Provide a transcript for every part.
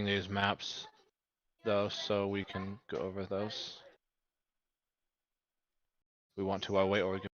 these maps though, so we can go over those. We want to wait, or we can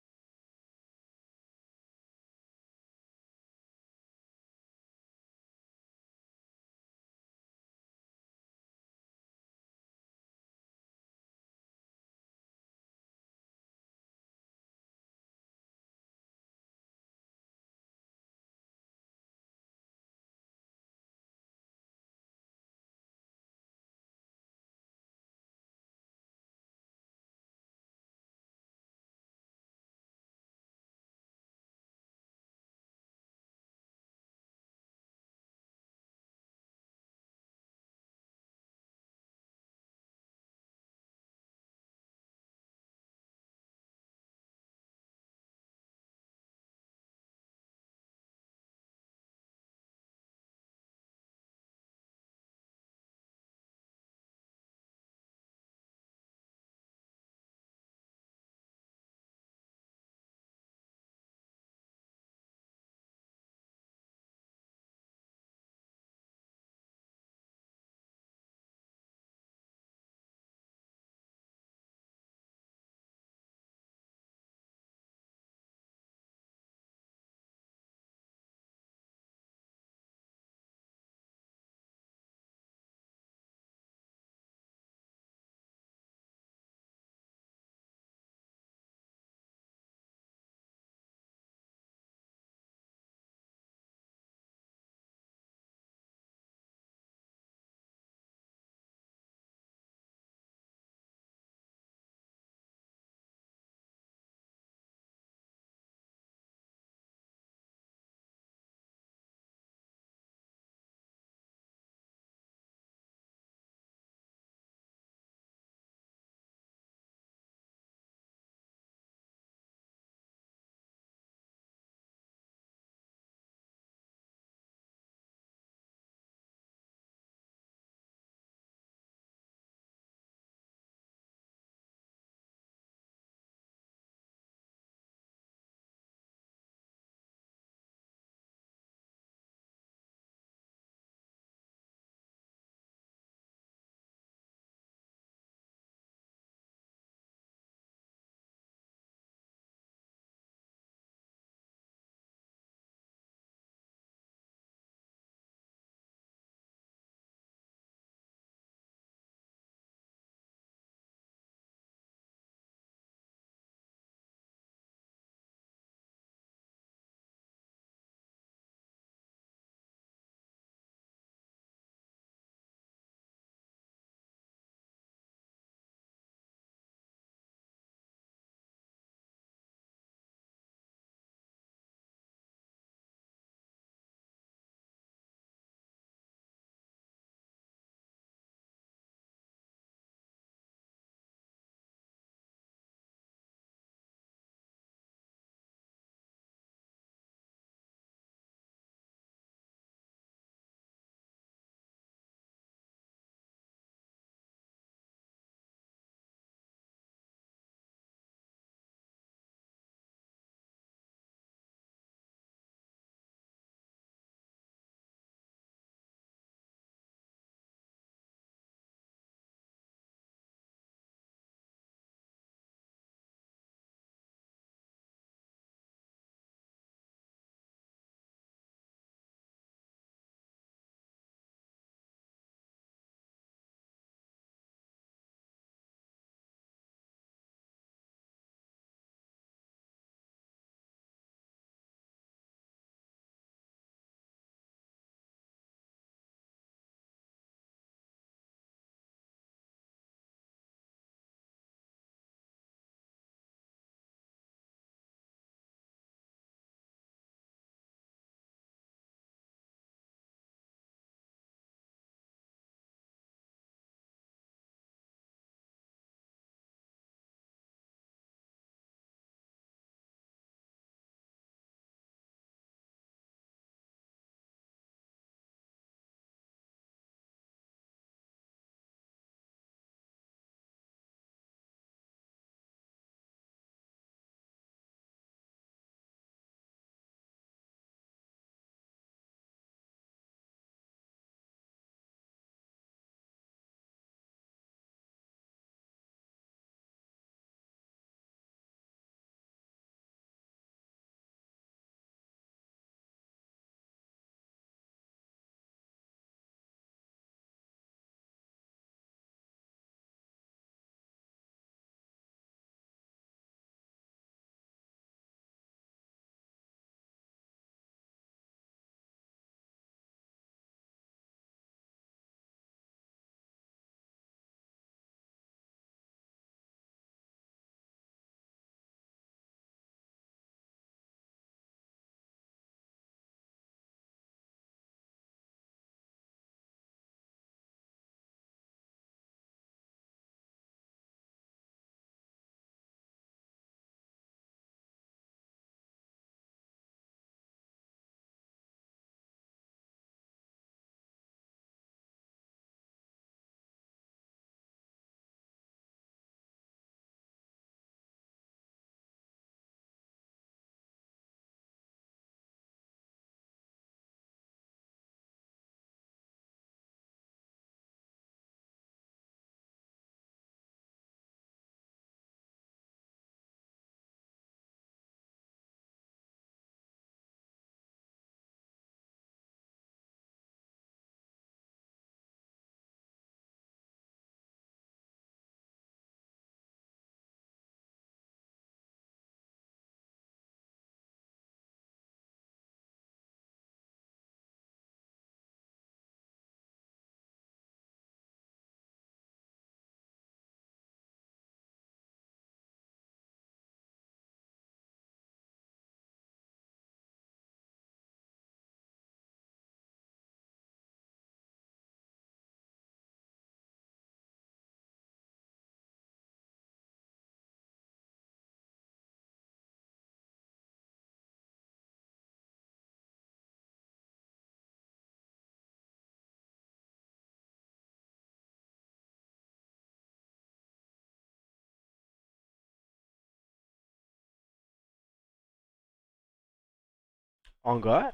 On God.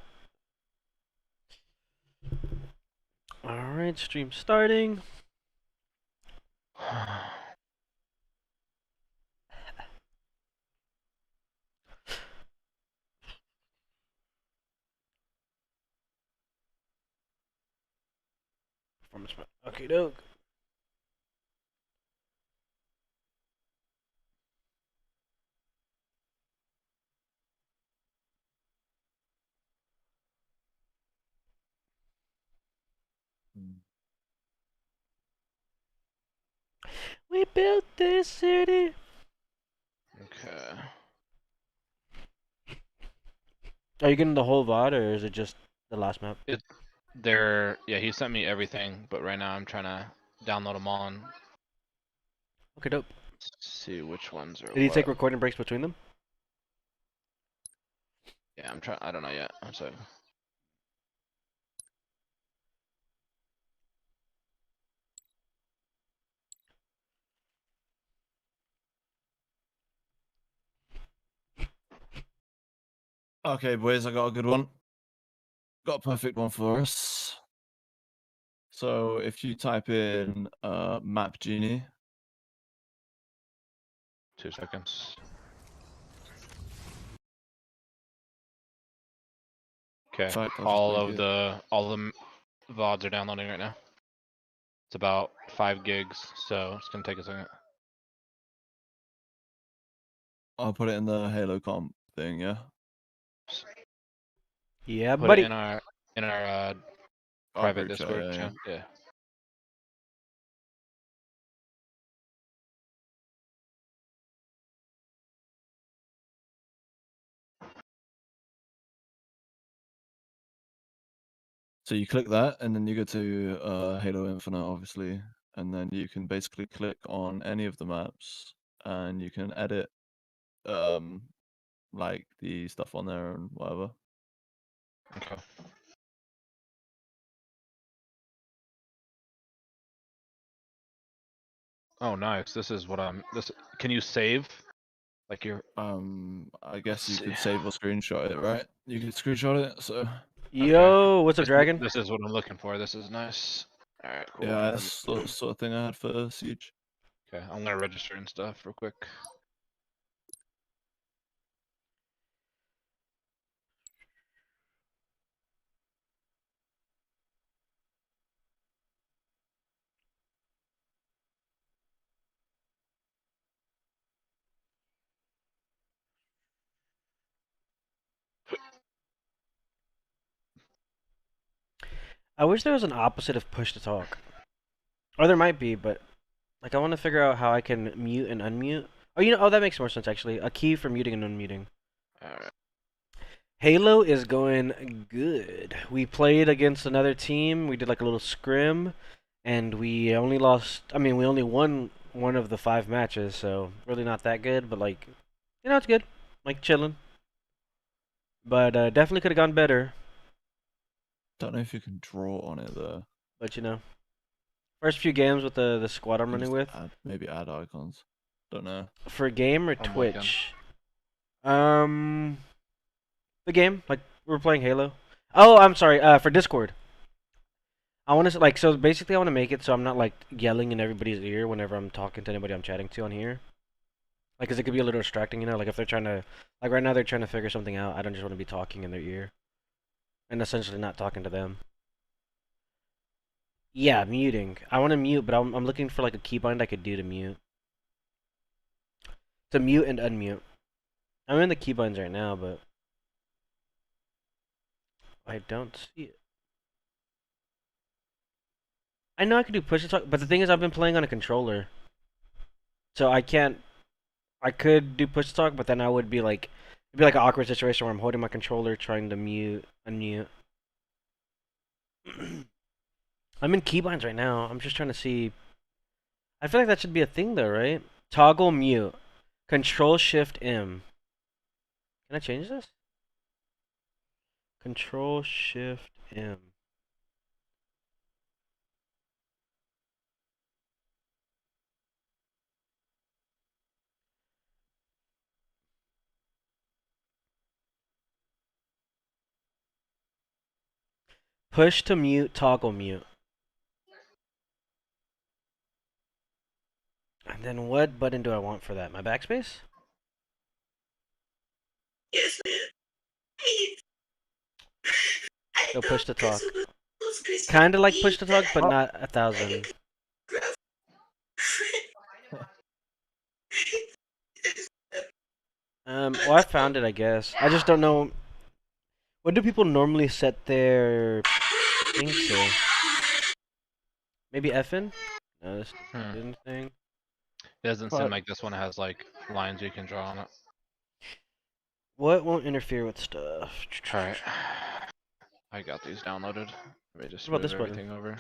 All right, stream starting. Performance. Okay, doke. We built this city. Okay. Are you getting the whole VOD or is it just the last map? Yeah, he sent me everything, but right now I'm trying to download them all and Okay, dope. see which ones are Did he take what. recording breaks between them? Yeah, I'm trying. I don't know yet. I'm sorry. Okay, boys, I got a good one. Got a perfect one for us. So if you type in map genie, 2 seconds. Okay. in fact, I'll just All make of it. the VODs are downloading right now. It's about 5 gigs, so it's gonna take a second. I'll put it in the Halo comp thing. Yeah. Yeah, Put it buddy. in our Our private group chat. Discord Yeah. channel. Yeah. So you click that, and then you go to Halo Infinite, obviously, and then you can basically click on any of the maps, and you can edit like the stuff on there and whatever. Okay. Oh, nice. This is what I'm. This. Can you save? Like your. I Let's guess you see. could save or screenshot it, right? You could screenshot it. So Okay. Yo, what's up, Dragon? This is what I'm looking for. This is nice. All right. Cool. yeah, that's the sort of thing I had for Siege. Okay. I'm gonna register and stuff real quick. I wish there was an opposite of push to talk. Or there might be, but like I want to figure out how I can mute and unmute. Oh, oh, that makes more sense actually. A key for muting and unmuting. All right. Halo is going good. We played against another team. We did like a little scrim, and we only lost. I mean, we only won one of the 5 matches, so really not that good. But like, it's good. Like chilling. But definitely could have gone better. Don't know if you can draw on it though. But first few games with the squad I'm You can running just with. maybe add icons. Don't know. For game or I'm looking. Twitch? The game. Like we're playing Halo. Oh, I'm sorry. For Discord. I want to like so basically I want to make it so I'm not like yelling in everybody's ear whenever I'm talking to anybody I'm chatting to on here. Like, 'cause it could be a little distracting, Like if they're trying to, like right now they're trying to figure something out. I don't just want to be talking in their ear, and essentially not talking to them. Yeah, muting. I want to mute, but I'm looking for like a keybind I could do to mute. To mute and unmute. I'm in the keybinds right now, but I don't see it. I know I could do push to talk, but the thing is I've been playing on a controller, so I can't. I could do push to talk, but then I would be like, it'd be like an awkward situation where I'm holding my controller trying to mute, unmute. I'm in keybinds right now. I'm just trying to see. I feel like that should be a thing though, right? Toggle mute. Control Shift M. Can I change this? Control Shift M. Push to mute, toggle mute. And then what button do I want for that? My backspace? Yes, man. Go push to talk. Kinda like push to talk, but not 1,000. Well, I found it, I guess. I just don't know. What do people normally set their things to? Maybe FN? No, this didn't thing. It doesn't But- seem like this one has like lines you can draw on it. What won't interfere with stuff? Alright. I got these downloaded. Let me just What about move this button? everything over.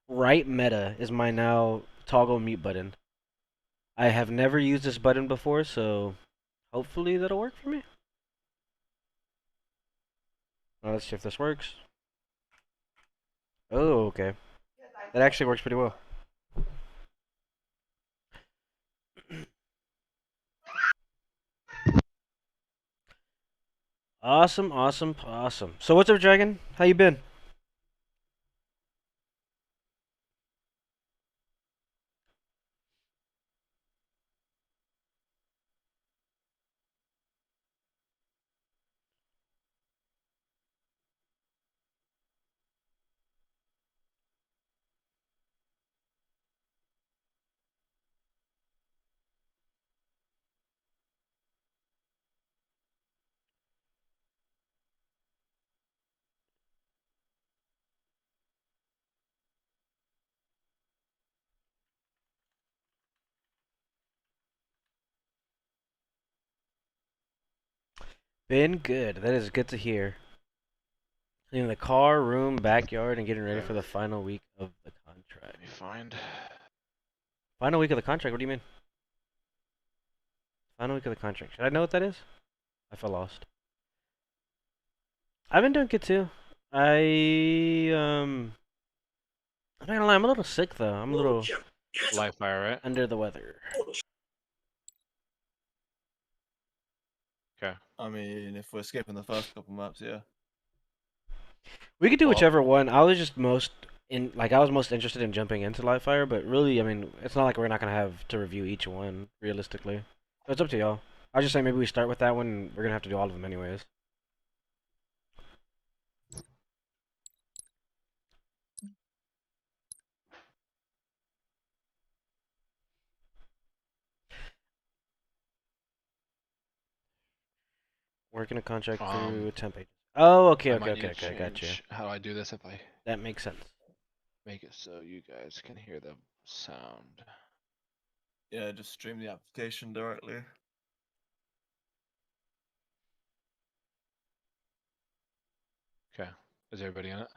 Right meta is my now toggle mute button. I have never used this button before, so hopefully that'll work for me. Now let's see if this works. Oh, okay. That actually works pretty well. Awesome, awesome, awesome. So what's up, Dragon? How you been? Been good. That is good to hear. Cleaning the car, room, backyard, and getting ready for the final week of the contract. Let me find. Final week of the contract? What do you mean? Final week of the contract. Should I know what that is? I feel lost. I've been doing good too. I'm not gonna lie, I'm a little sick though. I'm a little Live fire, right? under the weather. Okay. I mean, if we're skipping the first couple maps, yeah. We could do Well- whichever one. I was just most I was most interested in jumping into live fire, but really, I mean, it's not like we're not gonna have to review each one realistically. So it's up to y'all. I was just saying maybe we start with that one. And we're gonna have to do all of them anyways. Working a contract through temp agent. Oh, okay, I okay, might okay, need to okay, gotcha. change how do I do this if I That makes sense. make it so you guys can hear the sound. Yeah, just stream the application directly. Okay. Is everybody in it?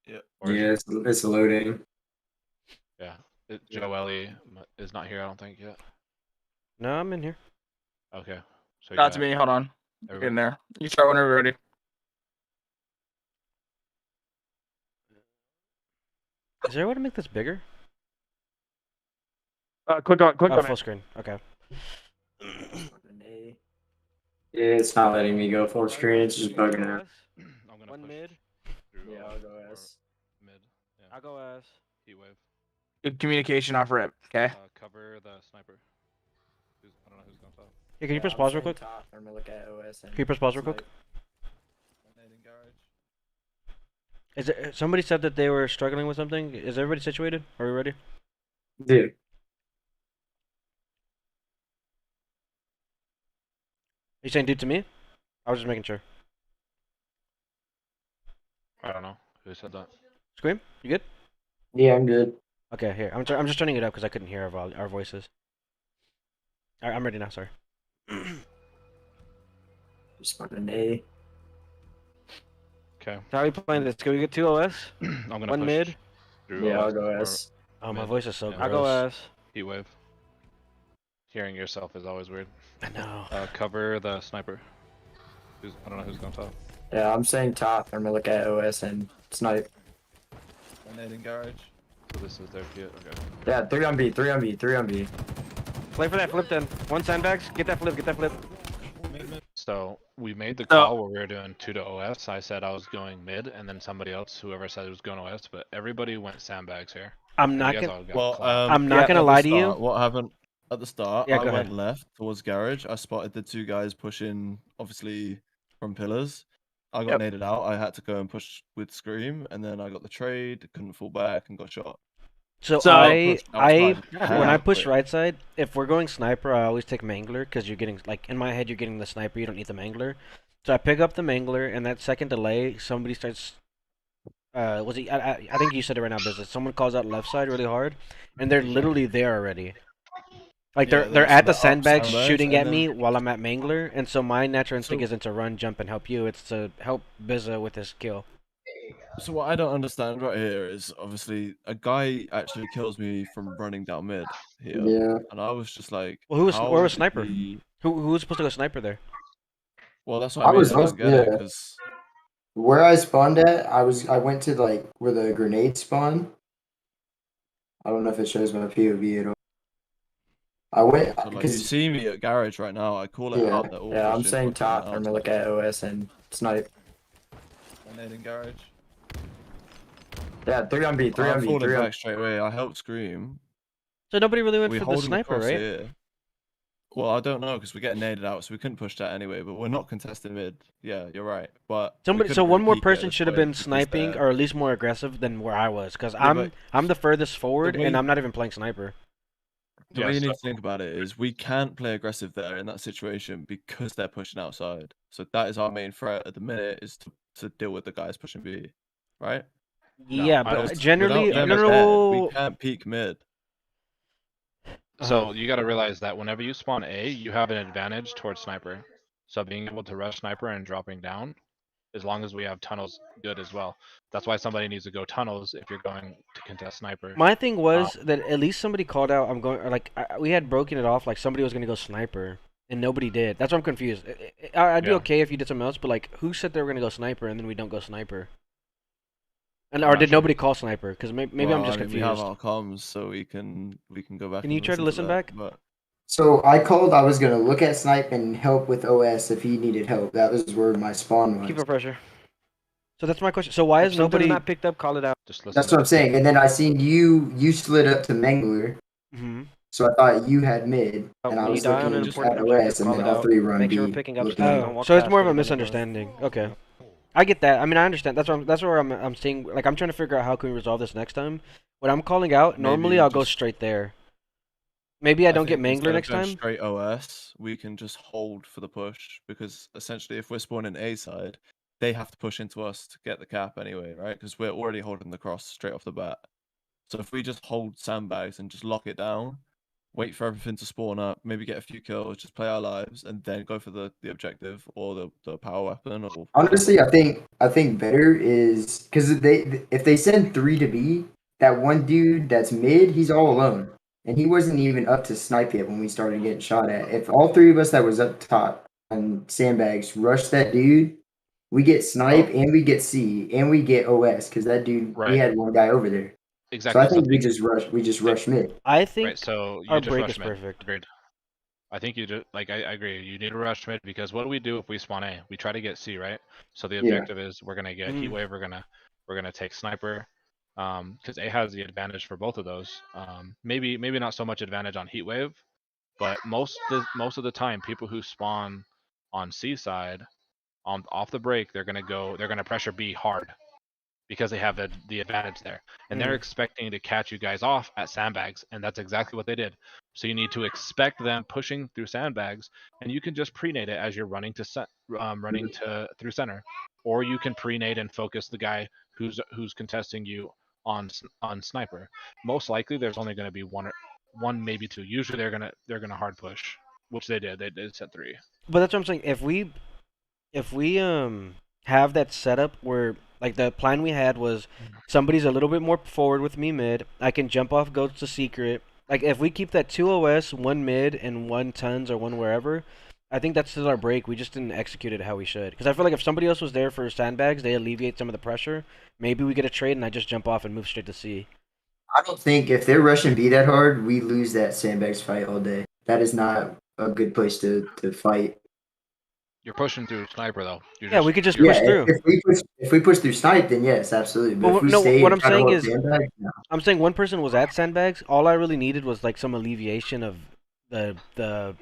Yeah. Or is Yeah, it's loading. yeah. Joe Ellie is not here, I don't think yet. No, I'm in here. Okay. So you Not to got me. Hold on. everybody- In there. You start whenever you're ready. Is there a way to make this bigger? Click on Oh, it. full screen. Okay. Yeah, it's not letting me go full screen. It's just bugging out. I'm gonna One push mid. through, Yeah, I'll go or S. mid. Yeah. I'll go as. Heat wave. Good communication off rip. Okay. Cover the sniper. I don't know who's going top. Hey, can you press pause real quick? I'm gonna look at OS and Can you press pause real quick? Grenade in garage. Is it somebody said that they were struggling with something? Is everybody situated? Are we ready? Dude, You saying dude to me? I was just making sure. I don't know who said that. Scream? You good? yeah, I'm good. Okay, here. I'm just turning it up because I couldn't hear our voices. Alright, I'm ready now, sorry. Just fucking A. Okay. How are we playing this? Can we get 2 OS? I'm gonna One push mid? through Yeah, I'll OS go or S. Oh, my Mid. voice is so Yeah. gross. I'll go as. heat wave. Hearing yourself is always weird. I know. Cover the sniper. I don't know who's going top. Yeah, I'm saying top. I'm gonna look at OS and snipe. Grenade in garage. So this is their pit. Okay. Yeah, 3 on B, 3 on B, 3 on B. Play for that flip then. One sandbags. Get that flip, get that flip. So we made the So- call where we were doing 2 to OS. I said I was going mid, and then somebody else, whoever said it was going OS, but everybody went sandbags here. I'm And not you guys gonna. all got Well, clapped. I'm not yeah, gonna at the lie to you. start, what happened at the start? Yeah, I go went ahead. left towards garage. I spotted the two guys pushing, obviously from pillars. I got Yep. naded out. I had to go and push with scream, and then I got the trade. Couldn't fall back and got shot. So So- I Outside when I hella push quick. right side, if we're going sniper, I always take mangler because you're getting like in my head you're getting the sniper. You don't need the mangler. So I pick up the mangler, and that second delay, somebody starts. Was he? I think you said it right now, business. Someone calls out left side really hard, and they're literally there already. Like Yeah, they're so at the they're up sandbags sandbags, shooting and at me then- while I'm at mangler, and so my natural instinct So- isn't to run, jump, and help you. It's to help Bizza with his kill. So what I don't understand right here is obviously a guy actually kills me from running down mid here, Yeah. and I was just like, Well, who was- how where was did sniper? he- Who was supposed to go sniper there? Well, that's what I I mean. was I don't lost- get it yeah. because Where I spawned at, I went to like where the grenade spawn. I don't know if it shows my POV at all. I went so, like you because see me at garage right now. I call it yeah, out. They're all yeah. I'm pushing, saying we're playing top. I'm gonna outside. look at OS and snipe. And then in garage. Yeah, 3 on B, 3 I'm on B, falling 3 on. back straight away. I helped scream. So nobody really went We for the hold him sniper, across right? here. Well, I don't know because we're getting naded out, so we couldn't push that anyway. But we're not contesting mid. Yeah, you're right. But we Somebody, so couldn't one more really peek it at person this should have point been because sniping they're- or at least more aggressive than where I was, because Yeah, I'm the furthest forward way- and I'm not even playing sniper. The Yeah, way you need so- to think about it is we can't play aggressive there in that situation because they're pushing outside. So that is our main threat at the minute is to deal with the guys pushing B, right? Yeah, I but don't- generally, Without no, them no, dead, we no. can't peek mid. So you got to realize that whenever you spawn A, you have an advantage towards sniper. So being able to rush sniper and dropping down, as long as we have tunnels, good as well. That's why somebody needs to go tunnels if you're going to contest sniper. My thing was that at least somebody called out. I'm going, or like we had broken it off. Like somebody was gonna go sniper, and nobody did. That's why I'm confused. I'd be Yeah. okay if you did something else, but like, who said they were gonna go sniper and then we don't go sniper? And I'm or not did sure. nobody call sniper? Because maybe I'm Well, just I mean, we have confused. our comms, so we can go back. Can and you try to listen that, back? But So I called. I was gonna look at snipe and help with OS if he needed help. That was where my spawn was. Keep it pressure. So that's my question. So why If is something's nobody? not picked up, call it out. Just listen. That's what I'm saying. And then I seen you slid up to Mangler, Mhm. so I thought you had mid, Oh, and I when you was die on looking an at important OS, objective, and call then it all out. 3 run Make B. sure we're picking up looking stuff. at- Don't walk So it's past more of a it, it doesn't matter. misunderstanding. Okay. I get that. I mean, I understand. That's where I'm seeing. Like, I'm trying to figure out how can we resolve this next time. When I'm calling out, normally Maybe I'll go just- straight there. Maybe I don't get think instead Mangler of next going time. Straight OS, we can just hold for the push because essentially, if we're spawning A side, they have to push into us to get the cap anyway, right? Because we're already holding the cross straight off the bat. So if we just hold sandbags and just lock it down, wait for everything to spawn up, maybe get a few kills, just play our lives, and then go for the objective or the power weapon. Or Honestly, I think better is because if they send 3 to B, that one dude that's mid, he's all alone, and he wasn't even up to snipe yet when we started getting shot at. If all 3 of us that was up top on sandbags rush that dude, we get snipe and we get C and we get OS because that dude we Right. had one guy over there. Exactly. So I think we think- just rush mid. I think Right. So you our just break rush is mid. perfect. Agreed. I think you do. Like I agree. You need to rush mid because what do we do if we spawn A? We try to get C, right? So the Yeah. objective is we're gonna get Mhm. heat wave. We're gonna take sniper. Because A has the advantage for both of those. Maybe not so much advantage on heat wave, but most of the time, people who spawn on C side off the break, they're gonna pressure B hard because they have the advantage there, and they're expecting to catch you guys off at sandbags, and that's exactly what they did. So you need to expect them pushing through sandbags, and you can just pre-nade it as you're running through center, or you can pre-nade and focus the guy who's contesting you on sniper. Most likely, there's only going to be one maybe two. Usually, they're gonna hard push, which they did. They did set 3. But that's what I'm saying. If we have that setup where like the plan we had was somebody's a little bit more forward with me mid, I can jump off, go to secret. Like if we keep that 2 OS, 1 mid, and 1 tons or 1 wherever, I think that's still our break. We just didn't execute it how we should. Because I feel like if somebody else was there for sandbags, they alleviate some of the pressure. Maybe we get a trade and I just jump off and move straight to C. I don't think if they're rushing B that hard, we lose that sandbags fight all day. That is not a good place to fight. You're pushing through sniper though. Yeah, we could just you're- push through. If we push through snipe, then yes, absolutely. But Well, if we no, stay what and I'm try to saying hold is- sandbag, no. I'm saying one person was at sandbags. All I really needed was like some alleviation of the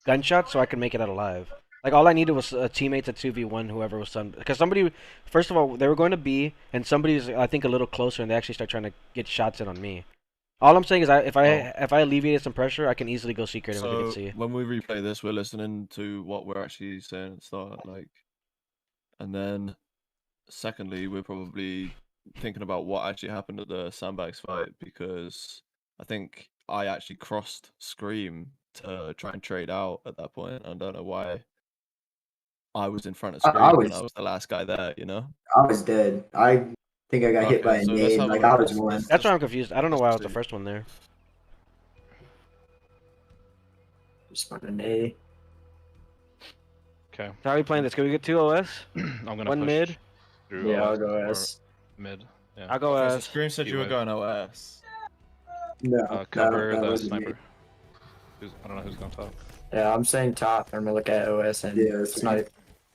gunshot, so I could make it out alive. Like all I needed was teammates at 2v1, whoever was some. Because somebody, first of all, they were going to B, and somebody's I think a little closer, and they actually start trying to get shots in on me. All I'm saying is, if I alleviated some pressure, I can easily go secret and we So can see. when we replay this, we're listening to what we're actually saying at the start, like, and then secondly, we're probably thinking about what actually happened at the sandbags fight, because I think I actually crossed Scream to try and trade out at that point. I don't know why I was in front of I Scream when was- I was the last guy there, you know? I was dead. I think I got hit by a so let's nade. have a Like look. I was Let's- one. let's That's why just- I'm confused. I don't know let's why I just was the see. first one there. Just by a nade. Okay. How are we playing this? Can we get 2 OS? I'm gonna One push mid? through Yeah, I'll OS go or S. mid. Yeah. I'll go Okay, so as. Scream said you were Keyword. going OS. No, Cover that the wasn't me. sniper. I don't know who's going top. Yeah, I'm saying top. I'm gonna look at OS and Yeah, it's snipe.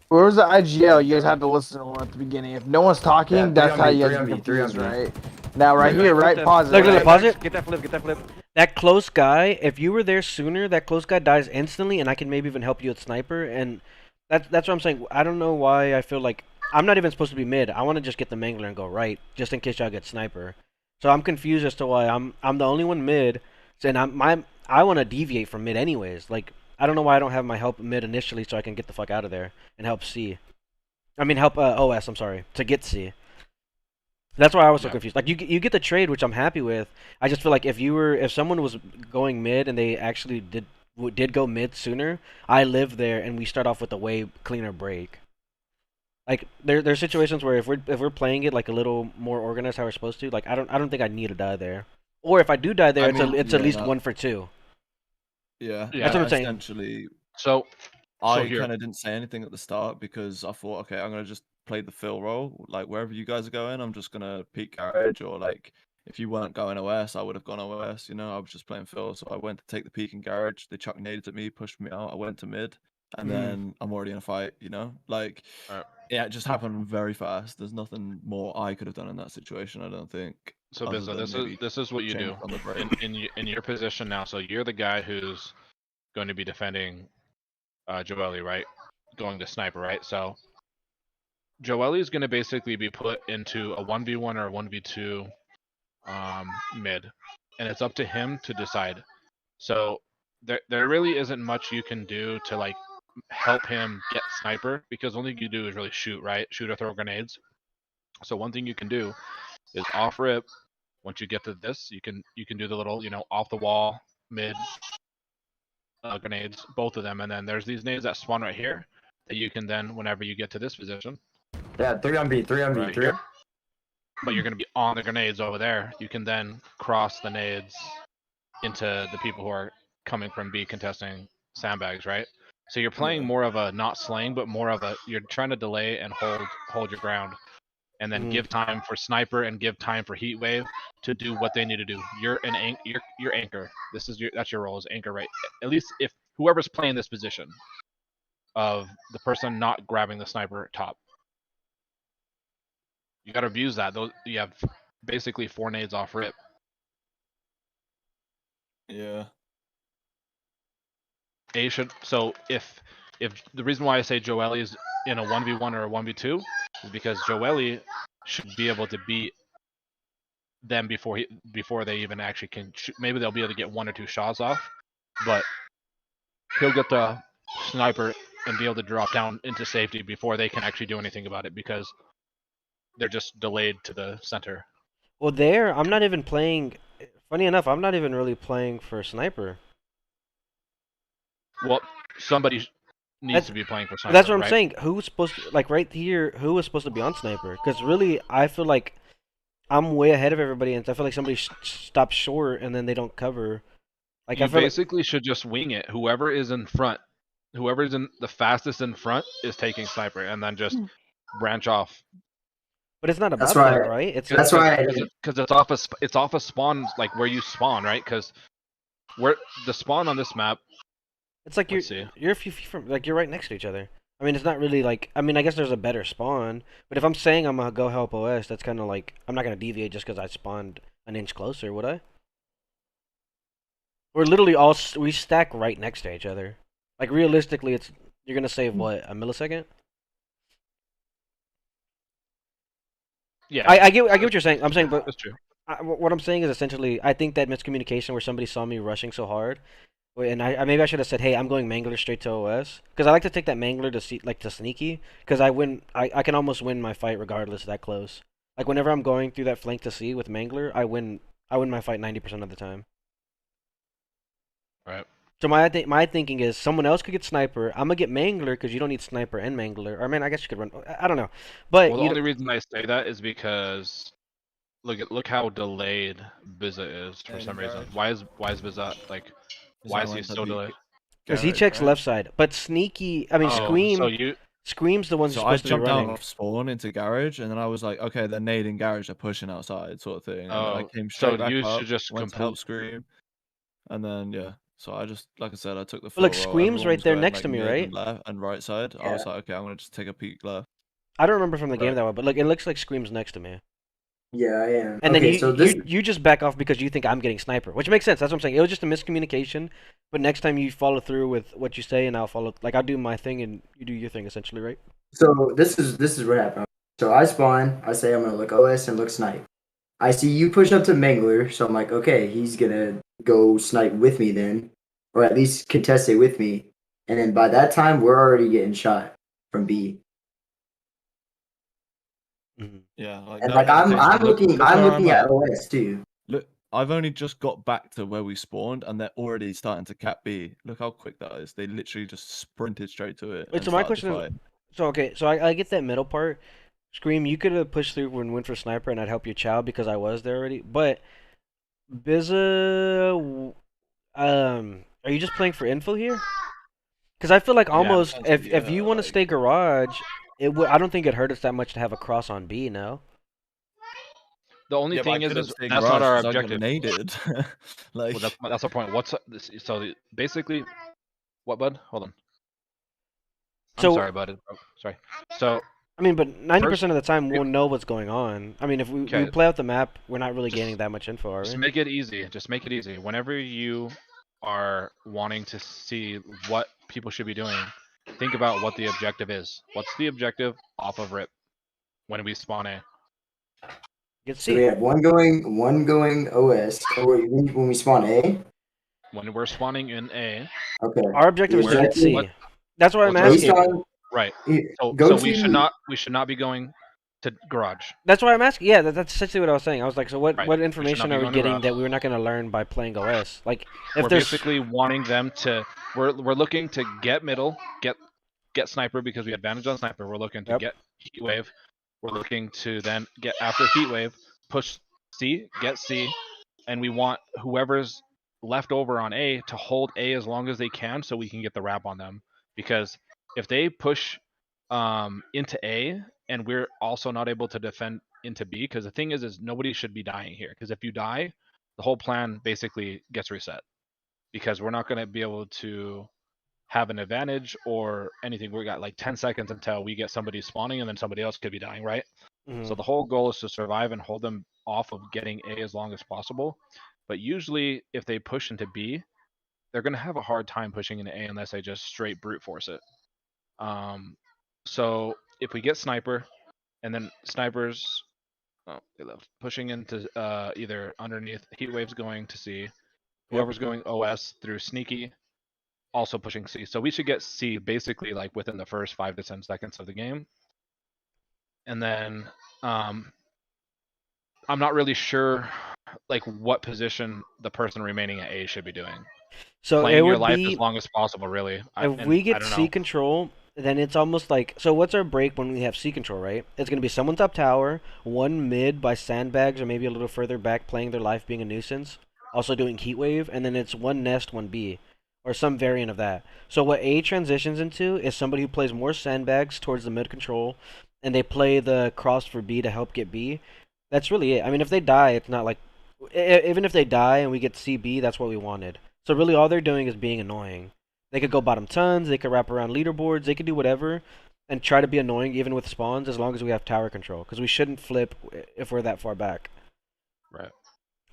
Where was the IGL? You guys have to listen to one at the beginning. If no one's talking, Yeah, that's how you guys 3 on get me, 3 on confused, me. right? Now, right Look, here, look, right? look, Pause it. Look, right? look, pause it. Get that flip, get that flip. That close guy, if you were there sooner, that close guy dies instantly, and I can maybe even help you with sniper. And that's what I'm saying. I don't know why I feel like I'm not even supposed to be mid. I want to just get the mangler and go right, just in case y'all get sniper. So I'm confused as to why I'm the only one mid, and I want to deviate from mid anyways. Like I don't know why I don't have my help mid initially, so I can get the fuck out of there and help C. I mean help OS. I'm sorry, to get C. That's why I was so Yeah. confused. Like you get the trade, which I'm happy with. I just feel like if someone was going mid and they actually did go mid sooner, I live there and we start off with a way cleaner break. Like there's situations where if we're playing it like a little more organized how we're supposed to, like I don't think I need to die there. Or if I do die there, I it's mean, it's yeah, at least that- 1 for 2. Yeah, Yeah. That's what I'm saying. Essentially, So I here- kind of didn't say anything at the start because I thought, okay, I'm gonna just play the fill role. Like wherever you guys are going, I'm just gonna peek garage, or like if you weren't going OS, I would have gone OS. You know, I was just playing fill, so I went to take the peek in garage. They chucked nades at me, pushed me out. I went to mid, and Mhm. then I'm already in a fight. You know, like Alright. yeah, it just happened very fast. There's nothing more I could have done in that situation. I don't think. So other Bizza, than this maybe is this is what you do change on the break. in your position now. So you're the guy who's going to be defending Joely, right? Going to sniper, right? So Joely is going to basically be put into a 1v1 or a 1v2 mid, and it's up to him to decide. So there really isn't much you can do to like help him get sniper, because the only thing you do is really shoot, right? Shoot or throw grenades. So one thing you can do is off rip. Once you get to this, you can do the little, off the wall mid grenades, both of them, and then there's these nades that spawn right here that you can then, whenever you get to this position, Yeah, 3 on B, 3 on B, right 3 on here, but you're gonna be on the grenades over there. You can then cross the nades into the people who are coming from B contesting sandbags, right? So you're playing Yeah. more of a not slaying, but more of a you're trying to delay and hold your ground, and then Mhm. give time for sniper and give time for heat wave to do what they need to do. You're your anchor. That's your role as anchor, right? At least if whoever's playing this position of the person not grabbing the sniper top. You got to abuse that. Those you have basically 4 nades off rip. Yeah. A should so if the reason why I say Joely's in a 1v1 or a 1v2 is because Joely should be able to beat them before they even actually can shoot. Maybe they'll be able to get 1 or 2 shots off, but he'll get the sniper and be able to drop down into safety before they can actually do anything about it, because they're just delayed to the center. Well, there I'm not even playing. Funny enough, I'm not even really playing for sniper. Well, somebody needs That's- to be playing for sniper. That's what I'm right? saying. Who's supposed to, like right here? Who is supposed to be on sniper? Because really, I feel like I'm way ahead of everybody, and I feel like somebody stops short and then they don't cover. Like You I feel basically should just wing it. Whoever is in front, whoever's in the fastest in front is taking sniper, and then just branch off. but it's not about That's that, why- right? It's That's why Because it's off a spawn, like where you spawn, right? Because where the spawn on this map. it's like Let's see. you're a few feet from, like you're right next to each other. I mean, it's not really like. I mean, I guess there's a better spawn, but if I'm saying I'm gonna go help OS, that's kind of like I'm not gonna deviate just because I spawned an inch closer, would I? We're literally we stack right next to each other. Like realistically, it's you're gonna save what, a millisecond? Yeah, I get what you're saying. I'm saying, but that's true. what I'm saying is essentially, I think that miscommunication where somebody saw me rushing so hard, and maybe I should have said, "Hey, I'm going mangler straight to OS," because I like to take that mangler to see like to sneaky, because I can almost win my fight regardless that close. Like whenever I'm going through that flank to C with mangler, I win my fight 90% of the time. Right. So my thinking is someone else could get sniper. I'm gonna get mangler because you don't need sniper and mangler. Or man, I guess you could run. I don't know, but Well, the you only reason I say that is because look how delayed Bizza is for And some reason. garage. Why is Bizza like Because why I is he went to so the delayed? because he garage, checks right? left side. But sneaky, I mean Oh, so Scream's the one So I supposed to be jumped down running. off spawn into garage, and then I was like, okay, they're nading garage, they're pushing outside, sort of thing. And then I oh, came so straight back you up, should just went to complete. help Scream, and then yeah. So I just, like I said, I took the But look, full roll. Scream's Everyone right was there going next like to me, mid right? and left and right side. I Yeah. was like, okay, I'm gonna just take a peek left. I don't remember from the game Right. that well, but look, it looks like Scream's next to me. Yeah, I am. And then Okay, so this you just back off because you think I'm getting sniper, which makes sense. That's what I'm saying. It was just a miscommunication. But next time you follow through with what you say, and I'll follow. Like I'll do my thing, and you do your thing, essentially, right? so this is what happened. So I spawn. I say I'm gonna look OS and look snipe. I see you push up to Mangler, so I'm like, okay, he's gonna go snipe with me then, or at least contest it with me. And then by that time, we're already getting shot from B. Mm-hmm. Yeah, like And no like hesitation. Look I'm where I'm looking at at. OS too. Look, I've only just got back to where we spawned, and they're already starting to cap B. Look how quick that is. They literally just sprinted straight to it Wait, and so my started to question is, fight. so okay, so I get that middle part. Scream, you could have pushed through and went for sniper, and I'd help your child because I was there already. But Bizza, are you just playing for info here? Because I feel like Yeah. almost Essentially, if you want to like stay garage, I don't think it hurt us that much to have a cross on B. No. The only yeah, but I thing is, could have stayed that's not garage our because I got objective. naded. Like, Well, that's the point. Basically, what, bud? Hold on. I'm So sorry, bud. Oh, sorry. So I mean, but 90% first, of the time yep, we'll know what's going on. I mean, if we okay, play out the map, we're not really gaining just that much info, are just we? make it easy. Just make it easy. Whenever you are wanting to see what people should be doing, think about what the objective is. What's the objective off of RIP when we spawn A? Get So we C. have one going OS. Or when we spawn A. When we're spawning in A, Okay. Our objective The is to get objective what C. That's why I'm what's our based asking. on right? So go we should to not be going to garage. That's why I'm asking. Yeah, that's essentially what I was saying. I was like, so Right. what We should not information be are we going to getting garage. that we're not going to learn by playing OS? Like, if We're there's basically wanting them to. We're looking to get middle, get sniper because we advantage on sniper. We're looking to Yep. get heat wave. We're looking to then get after heat wave, push C, get C, and we want whoever's left over on A to hold A as long as they can so we can get the wrap on them. Because if they push into A and we're also not able to defend into B, because the thing is nobody should be dying here. Because if you die, the whole plan basically gets reset. Because we're not going to be able to have an advantage or anything. We got like 10 seconds until we get somebody spawning and then somebody else could be dying, right? So the whole goal is to survive and hold them off of getting A as long as possible. But usually if they push into B, they're going to have a hard time pushing into A unless they just straight brute force it. So if we get sniper and then snipers, oh, they left, pushing into either underneath heat waves going to C, whoever's going OS through sneaky, also pushing C. So we should get C basically like within the first 5 to 10 seconds of the game. And then I'm not really sure like what position the person remaining at A should be doing. So it Playing your would life as be long as possible, really. if And we I get don't C know. control, then it's almost like so. What's our break when we have C control? Right? It's gonna be someone top tower, one mid by sandbags or maybe a little further back playing their life being a nuisance, also doing heat wave, and then it's one nest, one B, or some variant of that. So what A transitions into is somebody who plays more sandbags towards the mid control, and they play the cross for B to help get B. That's really it. I mean, if they die, it's not like even if they die and we get CB, that's what we wanted. So really, all they're doing is being annoying. They could go bottom tons. They could wrap around leaderboards. They could do whatever, and try to be annoying even with spawns as long as we have tower control. Because we shouldn't flip if we're that far back. Right.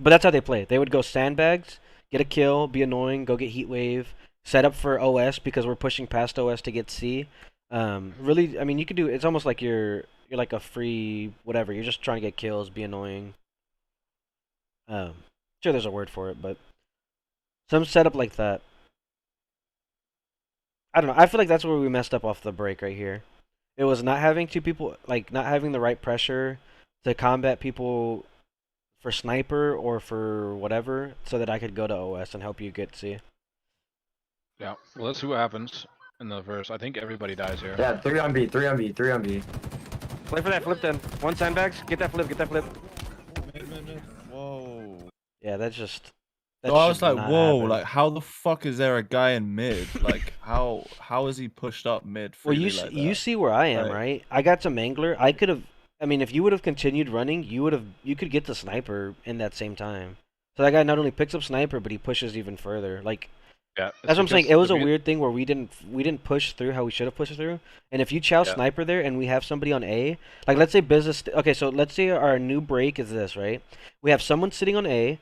But that's how they play. They would go sandbags, get a kill, be annoying, go get heat wave, set up for OS because we're pushing past OS to get C. Really, I mean, you could do. It's almost like you're like a free whatever. You're just trying to get kills, be annoying. Sure, there's a word for it, but some setup like that. I don't know. I feel like that's where we messed up off the break right here. It was not having two people, like not having the right pressure to combat people for sniper or for whatever, so that I could go to OS and help you get C. Yeah. Well, let's see what happens in the verse. I think everybody dies here. Yeah, 3 on B, 3 on B, 3 on B. Play for that flip then. One sandbags. Get that flip. Get that flip. Mid. Whoa. Yeah, that's just. That So I was should like, not whoa, happen. like how the fuck is there a guy in mid? Like how is he pushed up mid Well, freely you like you that? see where I am, Right. right? I got some angler. I could have. I mean, if you would have continued running, you could get the sniper in that same time. So that guy not only picks up sniper, but he pushes even further. Like Yeah. that's what I'm saying. because It was the a reason- weird thing where we didn't push through how we should have pushed through. And if you chow Yeah. sniper there and we have somebody on A, like let's say business. Okay, so let's say our new break is this, right? We have someone sitting on A.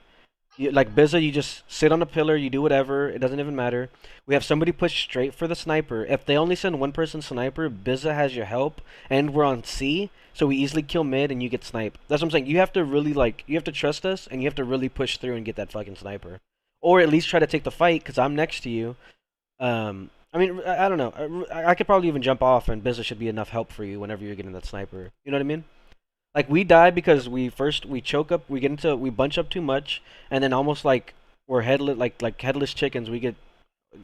Like Bizza, you just sit on a pillar, you do whatever, it doesn't even matter. We have somebody push straight for the sniper. If they only send one person sniper, Bizza has your help, and we're on C, so we easily kill mid and you get sniped. That's what I'm saying. You have to really you have to trust us, and you have to really push through and get that fucking sniper, or at least try to take the fight, cause I'm next to you. I mean, I don't know. I could probably even jump off, and Bizza should be enough help for you whenever you're getting that sniper. You know what I mean? Like we die because we choke up, we bunch up too much, and then almost like we're headless, like headless chickens. We get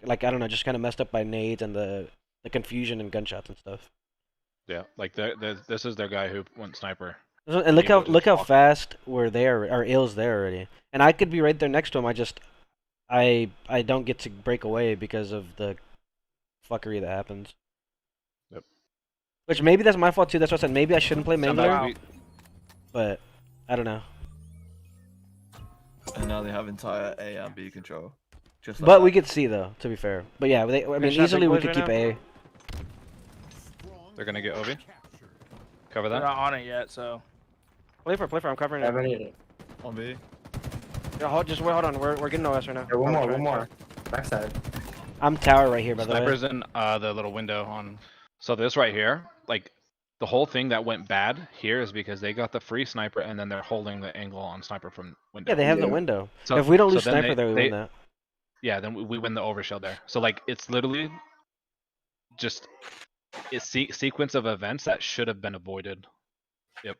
like I don't know, just kind of messed up by nades and the confusion and gunshots and stuff. Yeah. Like this is their guy who went sniper. And look He was how walking. fast we're there, or Ill's there already, and I could be right there next to him. I don't get to break away because of the fuckery that happens. Yep. Which maybe that's my fault too. That's what I said. Maybe I shouldn't play Somebody- Mangler, we- but I don't know. And now they have entire A and B control. Just like But that. we could see though, to be fair. But yeah, I mean, shot easily big we boys could right keep now? A. They're gonna get Obi. Cover They're that. not on it yet, so. Play for. I'm covering I it. have any. on B. Yeah, hold on. We're getting OS right now. Yeah, one Oh, more, try, one more. Backside. I'm tower right here, by the way. Sniper's in the little window on. So this right here, like the whole thing that went bad here is because they got the free sniper and then they're holding the angle on sniper from window. Yeah, they have the Yeah. window. So If we don't so lose then sniper there, we win that. Yeah, then we win the overshield there. So like it's literally just a sequence of events that should have been avoided. Yep.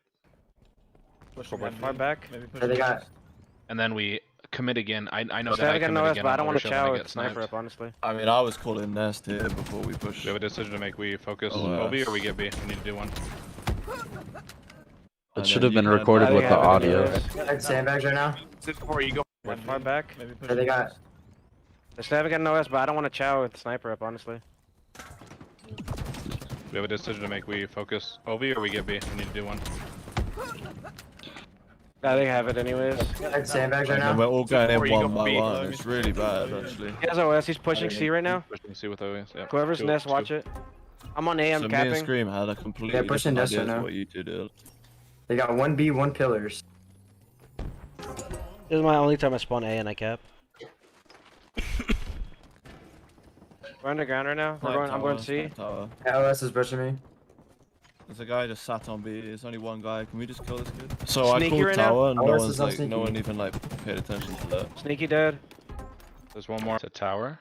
Push Forward. again, Far back. Maybe push Yeah, they again. got. And then we commit again. I know So that I I got commit OS, again but I on don't want to overshield and chow I with get sniper sniped. up, honestly. I mean, I was calling nest here before we pushed. We have a decision to make. We focus Oh, Obi or we get B. We need to do one. And It should then have been you can- recorded I with think the I have it audio. anyways. Like sandbags right now. Just before you go. Far back. Maybe push Yeah, they got. again. They still haven't got an OS, but I don't want to chow with sniper up, honestly. We have a decision to make. We focus Obi or we get B. We need to do one. I think I have it anyways. Like sandbags right And then now. we're all going in Before you one go by B. one. It's really bad, actually. He has OS. He's pushing C right now. Pushing C with Obi. Yep. Whoever's Two- nest, two. watch it. I'm on A. I'm So me and capping. Scream had a completely Yeah, pushing different nest idea right to now. what you two did. They got 1B, 1 pillars. This is my only time I spawn A and I cap. We're underground right now. I'm going C. Snipe tower. LS is pushing me. There's a guy just sat on B. There's only one guy. Can we just kill this kid? So I Sneaky called right now? tower. And no Ours one's is on like, no sneaky. one even like paid attention to that. Sneaky dead. There's one more to tower.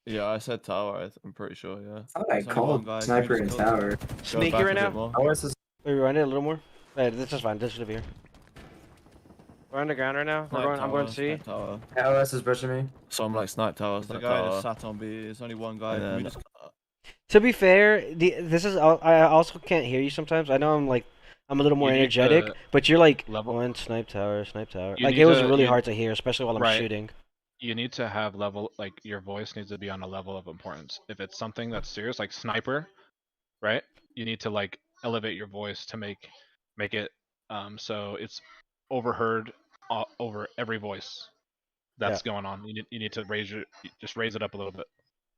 Yeah, I said tower. I'm pretty sure. Yeah. I thought I There's only one called guy. Can we sniper just in kill tower. this? Go Sneaky back right a bit now. more. OS is. Wait, rewind it a little more. Hey, this is fine. This should be here. We're underground right now. Snipe I'm going tower, C. snipe tower. LS is pushing me. So I'm like snipe tower. There's a Snipe guy tower. just sat on B. There's only one guy. Can we just... To be fair, this is I also can't hear you sometimes. I know I'm a little more You need energetic, to but you're like level- one snipe tower, snipe tower. You Like need it was to- really you- hard to hear, especially while I'm Right. shooting. You need to have level, like your voice needs to be on a level of importance. If it's something that's serious, like sniper, right? You need to like elevate your voice to make it so it's overheard over every voice that's going on. You need to just raise it up a little bit.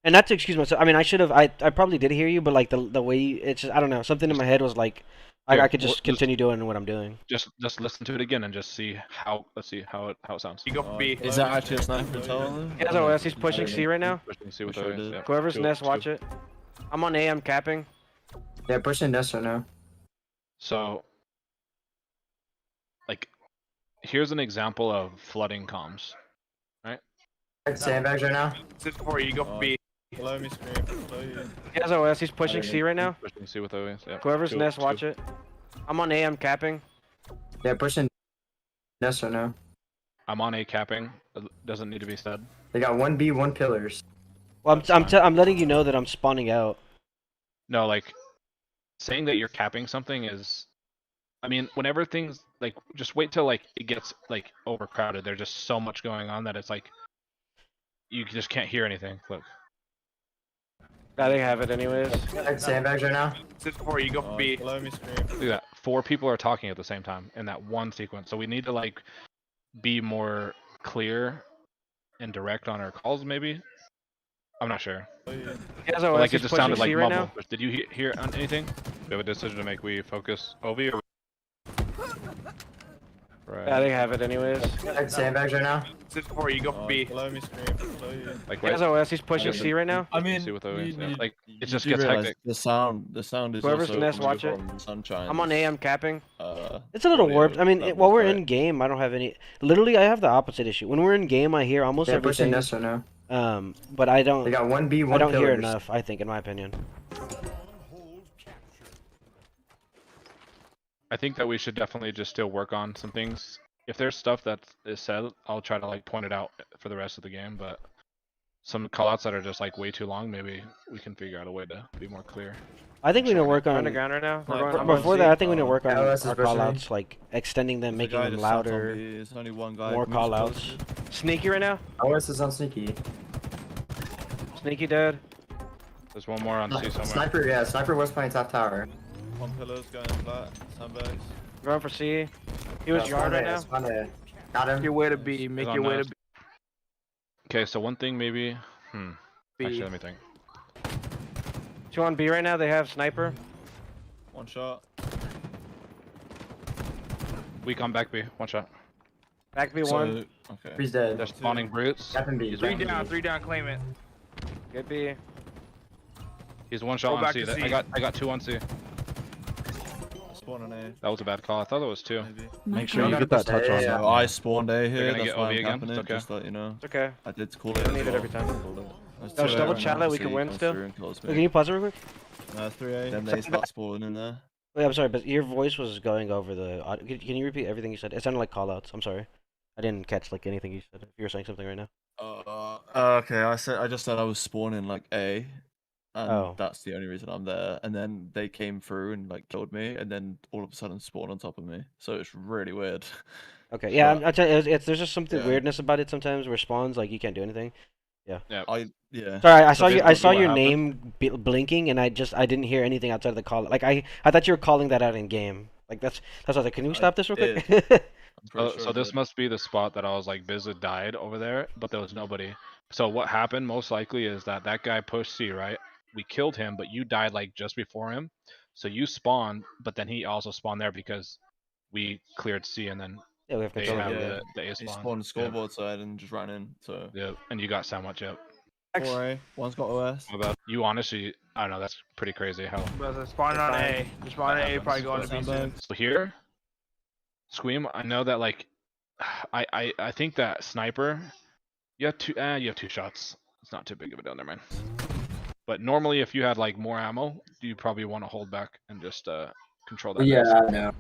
And not to excuse myself. I mean, I should have. I probably did hear you, but like the way it's just I don't know. Something in my head was like, I Here, could just continue doing what I'm doing. Just listen to it again and just see how. Let's see how it sounds. You go for B. Is that actually a sniper tower? He has OS. He's pushing C right now. Pushing, see what Sure that is. did. Yeah. Whoever's Two- nest, two. watch it. I'm on A. I'm capping. Yeah, pushing nest right now. So, like, here's an example of flooding comms. Sandbags right now. Sit for you go for B. Below me, scream. Below you. He has OS. He's pushing C right now. Pushing, see what that is. Yeah. Whoever's Two- nest, two. watch it. I'm on A. I'm capping. Yeah, pushing nest right now. I'm on A capping. It doesn't need to be said. They got 1B, 1 pillars. Well, That's fine. I'm letting you know that I'm spawning out. No, like, saying that you're capping something is, I mean, whenever things like, just wait till like it gets like overcrowded. There's just so much going on that it's like, you just can't hear anything. Look. I think I have it anyways. Sandbags right now. Sit for you go for B. Below me, scream. Look at that. 4 people are talking at the same time in that one sequence. So we need to like be more clear and direct on our calls, maybe. I'm not sure. He has But, OS. like it He's just pushing sounded like C right mumble. now. Did you hear anything? We have a decision to make. We focus OV or right? I think I have it anyways. Sandbags right now. Sit for you go for B. Below me, scream. Below you. Like He has right? OS. He's pushing guess C right now. I mean, see what that is, yeah. you- Like, you it just do gets realize hectic. The sound is Whoever's also nest, coming watch it. from Sunshine. I'm on A. I'm capping. It's a little audio warped. I mean, levels, while we're right? in game, I don't have any. Literally, I have the opposite issue. When we're in game, I hear almost Yeah, pushing everything. nest right now. But I They don't. got 1B, 1 I don't pillars. hear enough. I think, in my opinion. I think that we should definitely just still work on some things. If there's stuff that is said, I'll try to like point it out for the rest of the game. But some callouts that are just like way too long, maybe we can figure out a way to be more clear. I think we need to work We're on. underground right now. We're Like, going. I'm Before on that, C. I think we need to work on Yeah, that's our especially- callouts, like extending them, making them louder, There's only one guy. more Can we just callouts. close it? Sneaky right now. OS is on sneaky. Sneaky dead. There's one more on C somewhere. Sniper, yeah, sniper was playing top tower. One pillar's going flat. Sandbags. Going for C. He was yard right now. Spawn A. Got Make him. your way to B. Make on your way to nest. Okay, so one thing maybe. B. Actually, let me think. 2 on B right now. They have sniper. One shot. Weak on back B. One shot. Back B one. So, okay. He's dead. They're spawning brutes. Captain B. Three Captain down. B. 3 down. Claim it. Good B. He's one Go shot on back C. to That- C. I got 2 on C. Spawn an A. That was a bad call. I thought it was 2. Maybe. Make sure No, you no, get that just- touch yeah, on. yeah. So I spawned A They're here. gonna That's get why OV I'm again, capping it's it. okay. Just to let you know. It's okay. I did call it. Don't as need it well. every time. Let's No, do it double right chat now. that we See can who win comes still. through and kills Wait, can me. you pause it real quick? 3A. Then they start spawning in there. Wait, I'm sorry, but your voice was going over the. Can you repeat everything you said? It sounded like callouts. I'm sorry. I didn't catch like anything you said. If you were saying something right now. Okay, I just said I was spawning like A, and Oh. that's the only reason I'm there. And then they came through and like killed me, and then all of a sudden spawned on top of me. So it's really weird. Okay, yeah, But- I tell you, there's just something Yeah. weirdness about it sometimes. Where spawns like you can't do anything. Yeah. Sorry, I saw So you. I basically saw what your happened- name blinking, and I didn't hear anything outside of the call. Like I thought you were calling that out in game. Like that's what I was like. Can we stop this real quick? I'm pretty sure So I this did. must be the spot that I was like Bizza died over there, but there was nobody. So what happened most likely is that guy pushed C, right? We killed him, but you died like just before him. So you spawned, but then he also spawned there because we cleared C and then Yeah, we have they control. have of yeah. it. the A He spawn. spawned the scoreboard side and just ran in. So Yeah, and you got sandwich up. 4A. One's got OS. What about you? Honestly, I don't know. That's pretty crazy. How But spawn on A. Spawn on A. Probably going to B soon. Sandbags. so here, Squeam. I know that like, I think that sniper. You have two shots. It's not too big of a deal there, man. But normally, if you had like more ammo, you probably want to hold back and just control that. Yeah, nest. I know.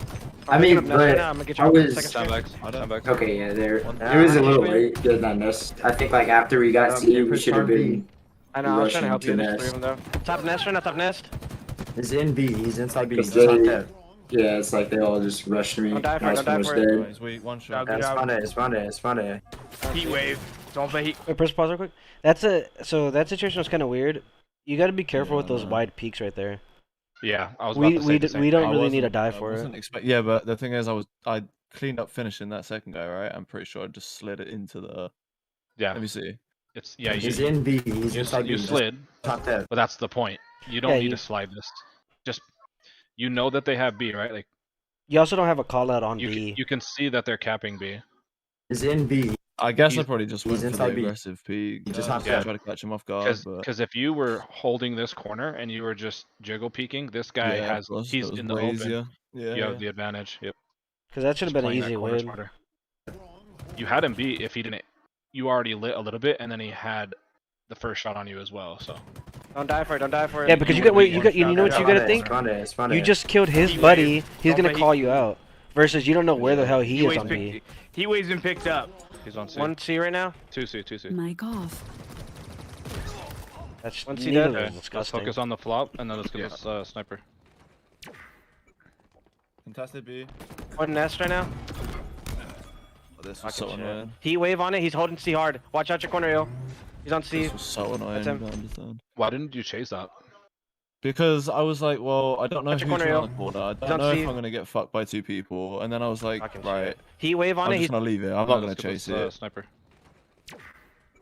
I I'm mean, picking up nest right but now. I'm gonna get you I on was- second stream. Sandbags. I don't- Sandbags. okay, yeah, there. One- It was a little How much late getting that nest. I think like after we got C, we should have been. I know. I was trying to rushing help you. to There's nest. 3 of them though. Top nest right now. Top nest. He's in B. He's inside B. Because Just on they- tap. Yeah, it's like they all just rushed me. Don't die for it, I was don't die almost for it. dead. He's weak. One Yeah, shot. good Yeah, job. spawn A. Spawn A. Spawn A. Heat wave. Don't play heat. Wait, press pause real quick. That situation was kind of weird. You got to be careful with Yeah, those no. wide peaks right there. Yeah, I was about to say We the same we thing. don't really need to die for it. Yeah, but the thing is, I cleaned up finishing that second guy, right? I'm pretty sure I just slid it into the. Yeah, Let me see. It's yeah. He's You in B. He's inside B. you Just slid, top dead. but that's the point. You don't Yeah, need you- to slide this. Just you know that they have B, right? Like You also don't have a call out on you B. you can see that they're capping B. He's in B. I guess I He's- probably just he's went for the inside B. aggressive peek. He just just hopped to try to catch him off guard. But Because if you were holding this corner and you were just jiggle peeking, this guy yeah, has plus, he's that was in the way open. easier. Yeah, You have yeah. the advantage. Yep. Because that should have Just been an playing that easy corner win. smarter. You had him beat if he didn't. You already lit a little bit, and then he had the first shot on you as well. So Don't die for it. Don't die for it. Yeah, because you would've got wait, been you one got you shot know what down. you gotta Spawn think. A, spawn A, spawn You A. just killed his He buddy. waves. He's Don't gonna play- call you out. Versus you don't know where the hell he is waves on B. He waves been picked up. he's on C. 1C right now. 2C, 2C. Mic off. That's Once he neither does- of Okay, them let's disgusting. focus on the flop, and then let's get this sniper. Contested B. One nest right now. Oh, this was so Fucking shit. annoying. He wave on it. He's holding C hard. Watch out your corner, yo. He's on C. This was so annoying. That's I him. don't understand. Why didn't you chase that? Because I was like, well, I don't know Watch who's your corner, around yo. the corner. I He's don't on know C. if I'm gonna get fucked by two people. And then I was like, Fucking right, shit. He wave on I'm it. just He's gonna leave it. I'm not gonna chase it. Sniper.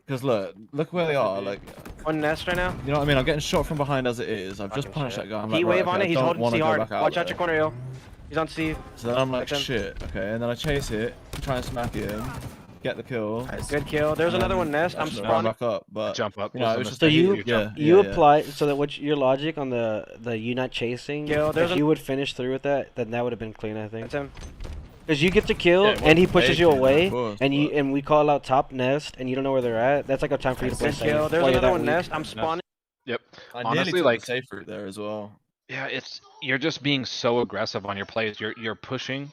Because look where they are. Like, one nest right now. you know what I mean? I'm getting shot from behind as it is. I've just Fucking punched shit. that guy. I'm He like, wave right, on okay, it. He's I don't holding wanna C go hard. back out Watch out there. your corner, yo. He's on C. So then I'm like, That's him. shit. Okay, and then I chase it, try and smack him, get the kill. Good kill. There's and another then one nest. I'm just run spawning. back up, but Jump up. you know, was it a was just So mistake. you- yeah, You yeah. apply so that what your logic on the you not chasing. Yo, there's if a- you would finish through with that, then that would have been clean. I think. That's him. Because you get to kill Yeah, and he well, pushes you bacon, of away, course, and you but- and we call out top nest, and you don't know where they're at. That's like a time for you to play Good safe. kill. There's while you're another that one weak. nest. I'm spawning. Yep. I Honestly, nearly took like- the safe route there as well. Yeah, you're just being so aggressive on your plays. You're pushing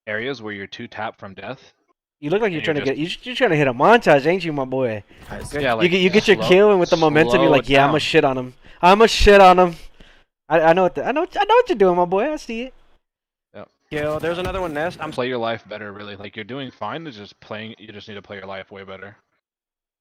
areas where you're two tap from death. You look like you're And trying to you're get you're trying to hit a montage, ain't you, my boy? Nice. Yeah, like you get your slow- kill, and with the momentum, you're slow like, it yeah, I'm down. gonna shit on him. I'm gonna shit on him. I know what I know what you're doing, my boy. I see it. Kill. There's another one nest. I'm Play your life better, really. Like you're doing fine. It's just playing. You just need to play your life way better.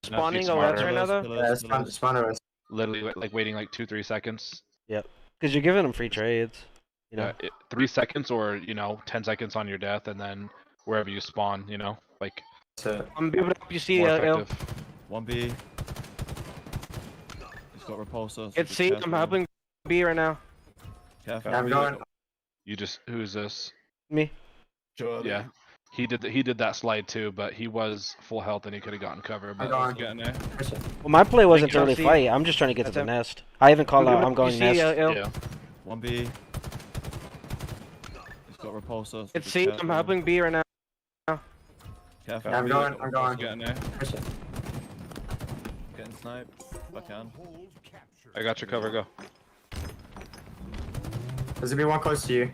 You know, be spawning a ledge smarter. right now, though. Yeah, spawn A. Literally, like waiting like 2-3 seconds. Because you're giving them free trades. You know. 3 seconds or 10 seconds on your death, and then wherever you spawn. Like So, I'm able to help you see more yo. effective. 1B. He's got repulsor. so It's be C. I'm careful. helping B right now. Careful. I'm going. You just who's this? Me. Sure, Yeah. He did that slide too, but he was full health and he could have gotten cover. But gone. getting there. Well, my play wasn't to you, really see. fight. I'm just trying to get to That's the him. nest. I haven't called out. I'm going you nest. see, yo. Yeah. 1B. He's got repulsor. so It's be C. I'm careful. helping B right now. Careful. Yeah, I'm going. Getting there. Push it. Getting sniped. If I can. I got your cover. Go. There's gonna be one close to you.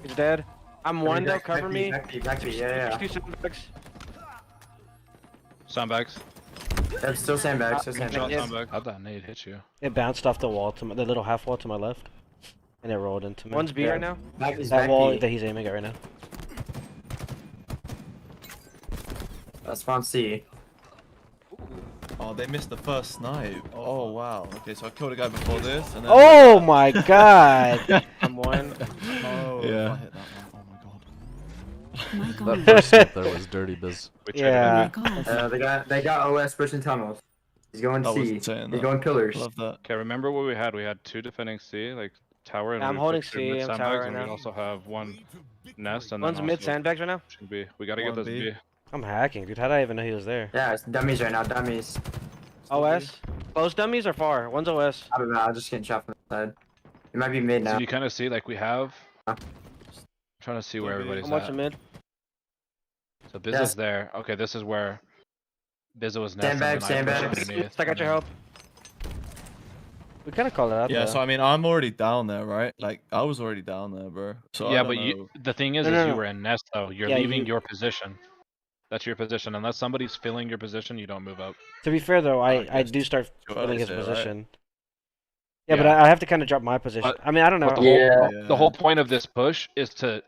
He's dead. I'm one though. Cover me. Back to you. Yeah, There's two sandbags. Sandbags. That's still sandbags. Still Shot sandbags. sandbag. How'd that nade hit you? It bounced off the wall to the little half wall to my left, and it rolled into me. One's B Yeah. right now. Back is that back wall B. that he's aiming at right now. Spawn C. Oh, they missed the first snipe. Oh, wow. Okay, so I killed a guy before this, and then... Oh my god! I'm one. Oh, Yeah. if I hit that one. Oh my god. Mic That on. first step there was dirty biz. We traded Yeah. Mic off. They got OS pushing tunnels. He's going That was C. insane, He's though. going pillars. Love that. Okay, remember what we had? We had 2 defending C, like tower, and Yeah, I'm we holding put 2 C, mid I'm tower sandbags, right and now. we also have 1 nest, and One's then mid also sandbags right now. pushing B. We gotta get One this B. B. I'm hacking, dude. How did I even know he was there? Yeah, it's dummies right now. Dummies. OS. Close dummies or far? One's OS. I don't know. I'm just getting shot from the side. It might be mid now. So you kind of see, like we have. Huh? Trying to see where One B. everybody's I'm watching at. mid. So Biz Yes. is there. Okay, this is where Bizzo was next. Sandbag, and then I pushed sandbag. underneath, I got and your then- help. We kind of called it out. Yeah, though. so I mean, I'm already down there, right? Like, I was already down there, bro. So I Yeah, don't but know. the thing is, No, no, you no. were in nest though. You're Yeah, leaving you- your position. That's your position. Unless somebody's filling your position, you don't move up. To be fair though, I guess do start too filling early his to say, right? position. Yeah, but Yeah. I have to kind of drop my position. But- I mean, I don't know. But the Yeah. the whole point of this push is to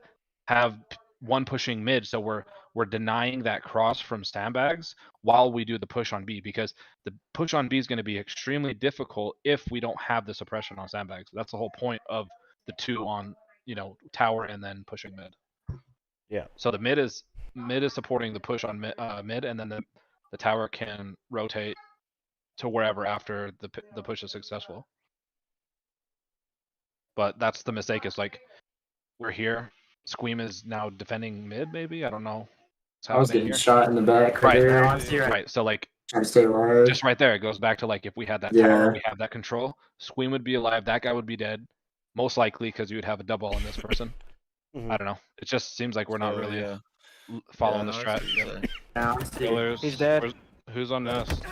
have one pushing mid, so we're denying that cross from sandbags while we do the push on B, because the push on B is going to be extremely difficult if we don't have the suppression on sandbags. That's the whole point of the 2 on tower and then pushing mid. Yeah. So the mid is mid is supporting the push on mid, and then the tower can rotate to wherever after the push is successful. But that's the mistake. Is like we're here. Squeam is now defending mid. Maybe I don't know. What's I was happening getting here. shot in the back Right. Yeah, there. honestly, right. Right. So like Trying to stay alive. just right there, it goes back to like if we had that Yeah. tower, we have that control. Squeam would be alive. That guy would be dead, most likely because you would have a double on this person. Mhm. I don't know. It just seems like we're not So, really yeah. following Yeah, the no, I strat. see what you're saying. Yeah, honestly. Pillars. He's dead. Who's on Nest?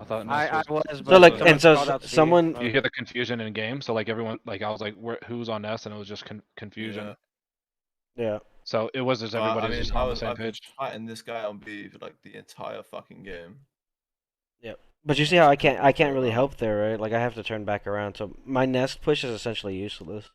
I thought I Nest was. was. So but like, someone and so called out C. someone. You hear the confusion in game, so like everyone, like I was like, who's on Nest, and it was just confusion. Yeah. Yeah. So it was just Well, everybody's just on the same I've been page. fighting this guy on B for like the entire fucking game. But you see how I can't really help there, right? Like I have to turn back around. So my nest push is essentially useless.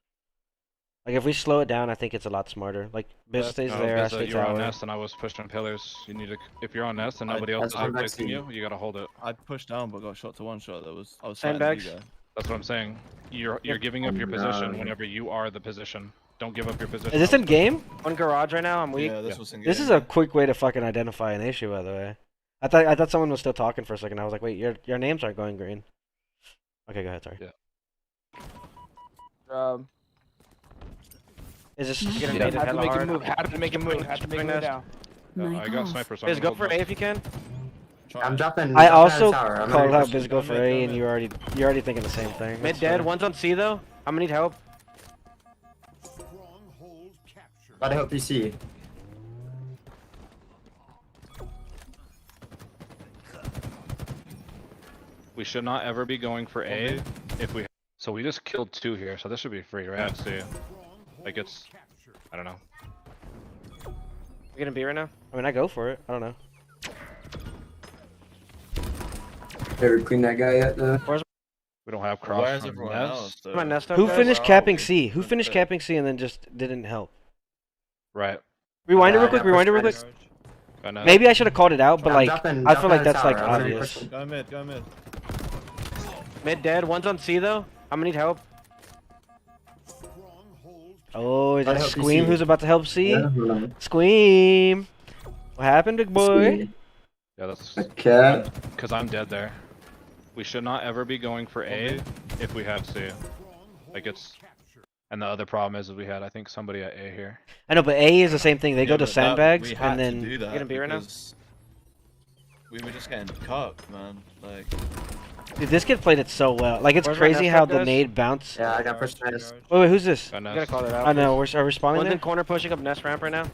Like if we slow it down, I think it's a lot smarter. Like Biz stays No, there, I Biz, stay you were on tower. Nest, and I was pushing pillars. You need to, if you're on Nest and I- nobody else that's is what I'm replacing saying. you gotta hold it. I pushed down but got shot to one shot. I was fighting Sandbags. you guy. That's what I'm saying. You're giving up your position whenever you are the position. Don't give up your position. Is this in game? One garage right now. I'm weak. Yeah, this Yeah. was in This game, is yeah. a quick way to fucking identify an issue, by the way. I thought someone was still talking for a second. I was like, wait, your names aren't going green. Okay, go ahead. Sorry. Is this? You're gonna Yeah. need it Had to hella make a hard. move. Had to make a move. Had to make a move now. I got sniper. So I'm Biz, gonna go hold for A Nest. if you can. Try I'm it. dropping. I dropping also out tower. I'm called gonna out push- Biz go for Go A, mid, and go you're already thinking the same thing. Mid That's dead. fair. One's on C though. I'm gonna need help. Gotta help PC. We should not ever be going for A if we. So we just killed 2 here, so this should be free, right? See, like it's, I don't know. You gonna B right now? I mean, I go for it. I don't know. Better clean that guy up though. We don't have Where's cross from everyone Nest. else? Come on, Nest up, Who guys. finished Where are capping we? C? Who That's finished it. capping C and then just didn't help? Right. Rewind it real I quick. got Rewind it real pushed quick. Got Nest. Maybe I should have called it out, but I'm like dropping- I feel like dropping that's out like tower. I'm gonna obvious. push- Go mid, go mid. Mid dead. One's on C though. I'm gonna need help. Oh, is Gotta that help you Squeam see. who's about to help C? Yeah, hold on. Squeam. What happened, big boy? Yeah, that's A cat. because I'm dead there. We should not ever be going for A if we have C. Like it's, and the other problem is we had I think somebody at A here. I know, but A is the same thing. They go Yeah, to but that- sandbags we had and to then do that gonna be right now? because we were just getting cooked, man. Like dude, this kid played it so well. Like it's Where's my crazy nest how up, the guys? nade bounce. Yeah, I got pushed nice. Wait, who's this? Got You gotta Nest. call it out. I know. Are we responding One's in there? corner pushing up Nest ramp right now.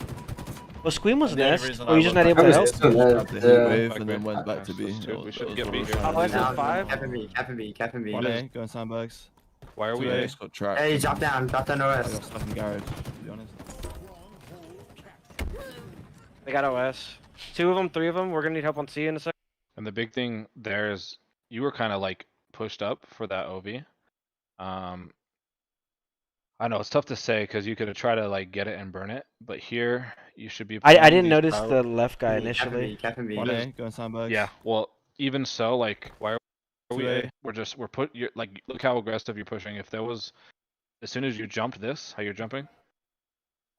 Well, Squeam was the only nest. reason Oh, I you just not went able back to was help? still there. grabbed the heat Yeah. wave Back and then B. went back to Nice, B. that's two. We should That get was B what here. I was Oh, trying is to it do. Now, 5? Cap and B, Cap and B, Cap and B. One A, go in sandbags. Why are we 2A, A? just got trapped. Hey, drop down I OS. got stuck in garage, to be honest. They got OS. 2 of them, 3 of them. We're gonna need help on C in a second. And the big thing there is you were kind of like pushed up for that OV. I know it's tough to say because you could have tried to like get it and burn it, but here you should be. I pulling didn't these notice power- the left guy Cap and B, initially. Cap and B. One A, go in sandbags. Yeah, well, even so, like, why are we? 2A. You're like, look how aggressive you're pushing. If there was, as soon as you jumped this, how you're jumping,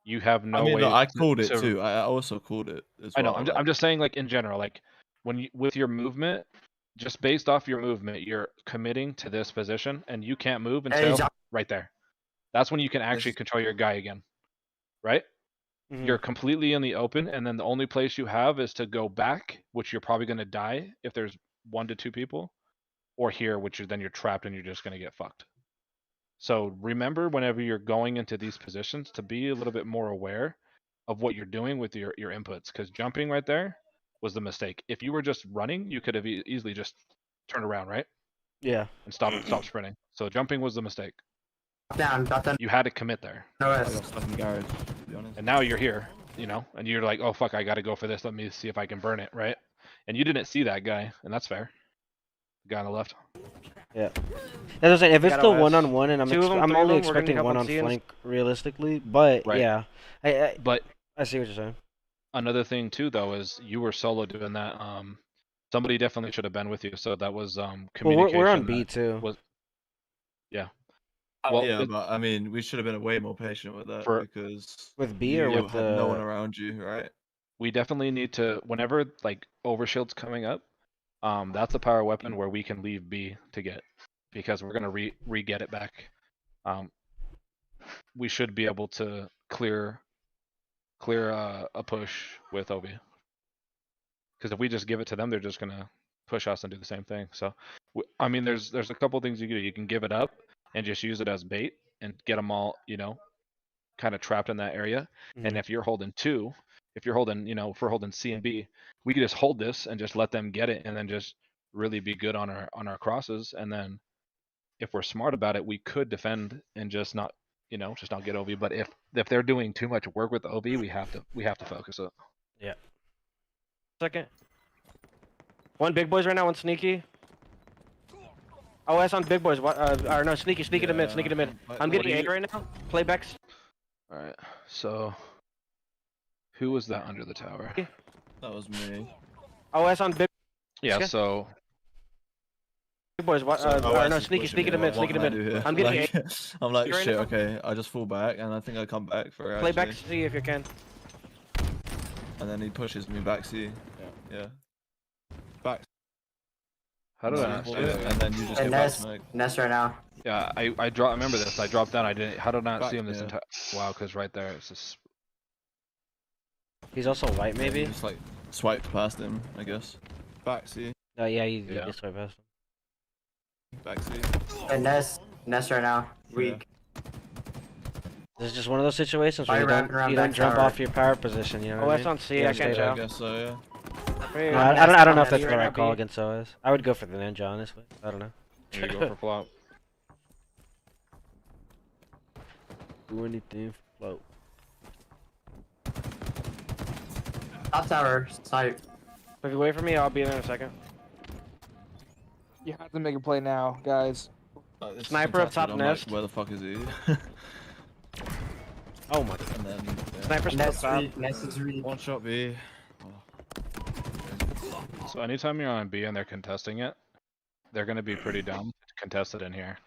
you have no I mean, way. look, I to- called it to- too. I also called it as I know. well. I'm just saying, like in general, like when you with your movement, just based off your movement, you're committing to this position, and you can't move Hey, until drop- right there. That's when you can actually This- control your guy again, right? Mhm. You're completely in the open, and then the only place you have is to go back, which you're probably going to die if there's 1 to 2 people, or here, which then you're trapped and you're just going to get fucked. So remember, whenever you're going into these positions, to be a little bit more aware of what you're doing with your inputs, because jumping right there was the mistake. If you were just running, you could have easily just turned around, right, Yeah. and stop sprinting. So jumping was the mistake. Drop down You had to commit there. I OS. got stuck in garage, to be honest. And now you're here, and you're like, oh fuck, I gotta go for this. Let me see if I can burn it, right? And you didn't see that guy, and that's fair. The guy on the left. That's what I'm saying. If it's Got still OS. 1-on-1, and I'm 2 of them, I'm 3 of only them, we're gonna need expecting help 1 on on C and- flank realistically, but Right. yeah, But I see what you're saying. another thing too, though, is you were solo doing that. Somebody definitely should have been with you. So that was Well, communication. we're on B that too. was- yeah. Well, Well, yeah, it- but I mean, we should have been way more patient with that For- because With B you or with had no one the around you, right? we definitely need to, whenever like overshield's coming up, that's a power weapon where we can leave B to get, because we're gonna re-get it back. We should be able to clear a push with OB. Because if we just give it to them, they're just gonna push us and do the same thing. So, I mean, there's a couple things you can do. You can give it up and just use it as bait and get them all, kind of trapped in that area. And Mhm. if you're holding two, if you're holding, if we're holding C and B, we can just hold this and just let them get it, and then just really be good on our crosses. And then if we're smart about it, we could defend and just not, just not get OB. But if they're doing too much work with OB, we have to focus it. Yeah. Second. One big boys right now, one sneaky. OS on big boys. What? Or no, sneaky to mid, sneaky to mid. I'm getting A right now. Playbacks. All right. So, who was that under the tower? That was me. OS on big Yeah. Okay. So boys. What? So Or OS no, is sneaky pushing me, to mid, what sneaky to can I do mid. here? I'm getting Like, I'm like, Right shit, now? okay. I just fall back, and I think I come back for it, Playback actually. C if you can. And then he pushes me back C. Yeah. Back. how did I and not see then- it? And then you just And get back Ness, to me. Ness right now. Yeah, I remember this. I dropped down. I didn't. How did I not Back, see him this yeah. entire? Wow, because right there, it's just. He's also white, Yeah, maybe. you just like swiped past him, I guess. Back C. Oh yeah, he Yeah. just went past him. Back C. And Ness right now. Weak. This is just one of those situations Why where you wrapping around you don't back jump tower? off your power position. You know what I OS mean? on C. Yeah, I can't stay Yeah, I tell. guess so, yeah. No, I'm I don't know if on that's B the right right now, call B. against OS. I would go for the ninja, honestly. I don't know. You go for flop. Do anything for float. Top tower. Snipe. If you wait for me, I'll be in a second. You have to make a play now, guys. It's Sniper up contested, top I'm nest. Like, where the fuck is he? Oh my. And then Sniper still Ness top. weak. Ness is weak. one shot B. So anytime you're on B and they're contesting it, they're going to be pretty dumb to contest it in here.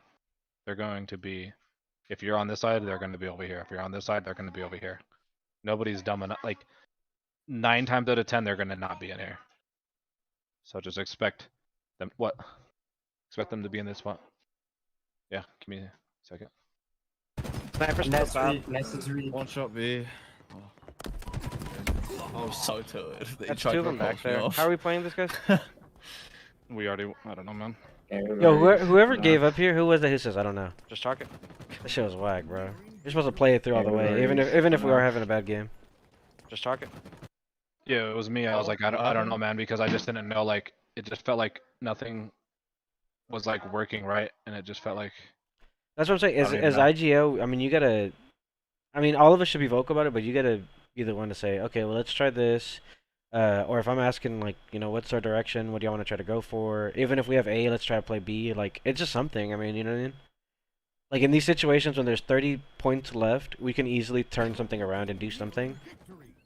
They're going to be, if you're on this side, they're going to be over here. If you're on this side, they're going to be over here. Nobody's dumb enough. Like 9 times out of 10, they're going to not be in here. So just expect them. What? Expect them to be in this spot. Yeah. Give me a second. Sniper still Ness top. weak. Ness is weak. One shot B. I was so tilted. They That's tried two of to them back repulse me there. off. How are we playing this, guys? We already. I don't know, man. Yo, whoever gave up here, who was that? Who says I don't know? Just talking. That shit was whack, bro. You're supposed to play it through all the way, even if we are having a bad game. Just talking. Yeah, it was me. I was like, I don't know, man, because I just didn't know. Like, it just felt like nothing was like working right, and it just felt like. That's what I'm saying. I As don't even as know. IGO, I mean, you gotta. I mean, all of us should be vocal about it, but you gotta be the one to say, okay, well, let's try this. Or if I'm asking, like, what's our direction? What do you want to try to go for? Even if we have A, let's try to play B. Like, it's just something. I mean, you know what I mean? Like, in these situations when there's 30 points left, we can easily turn something around and do something.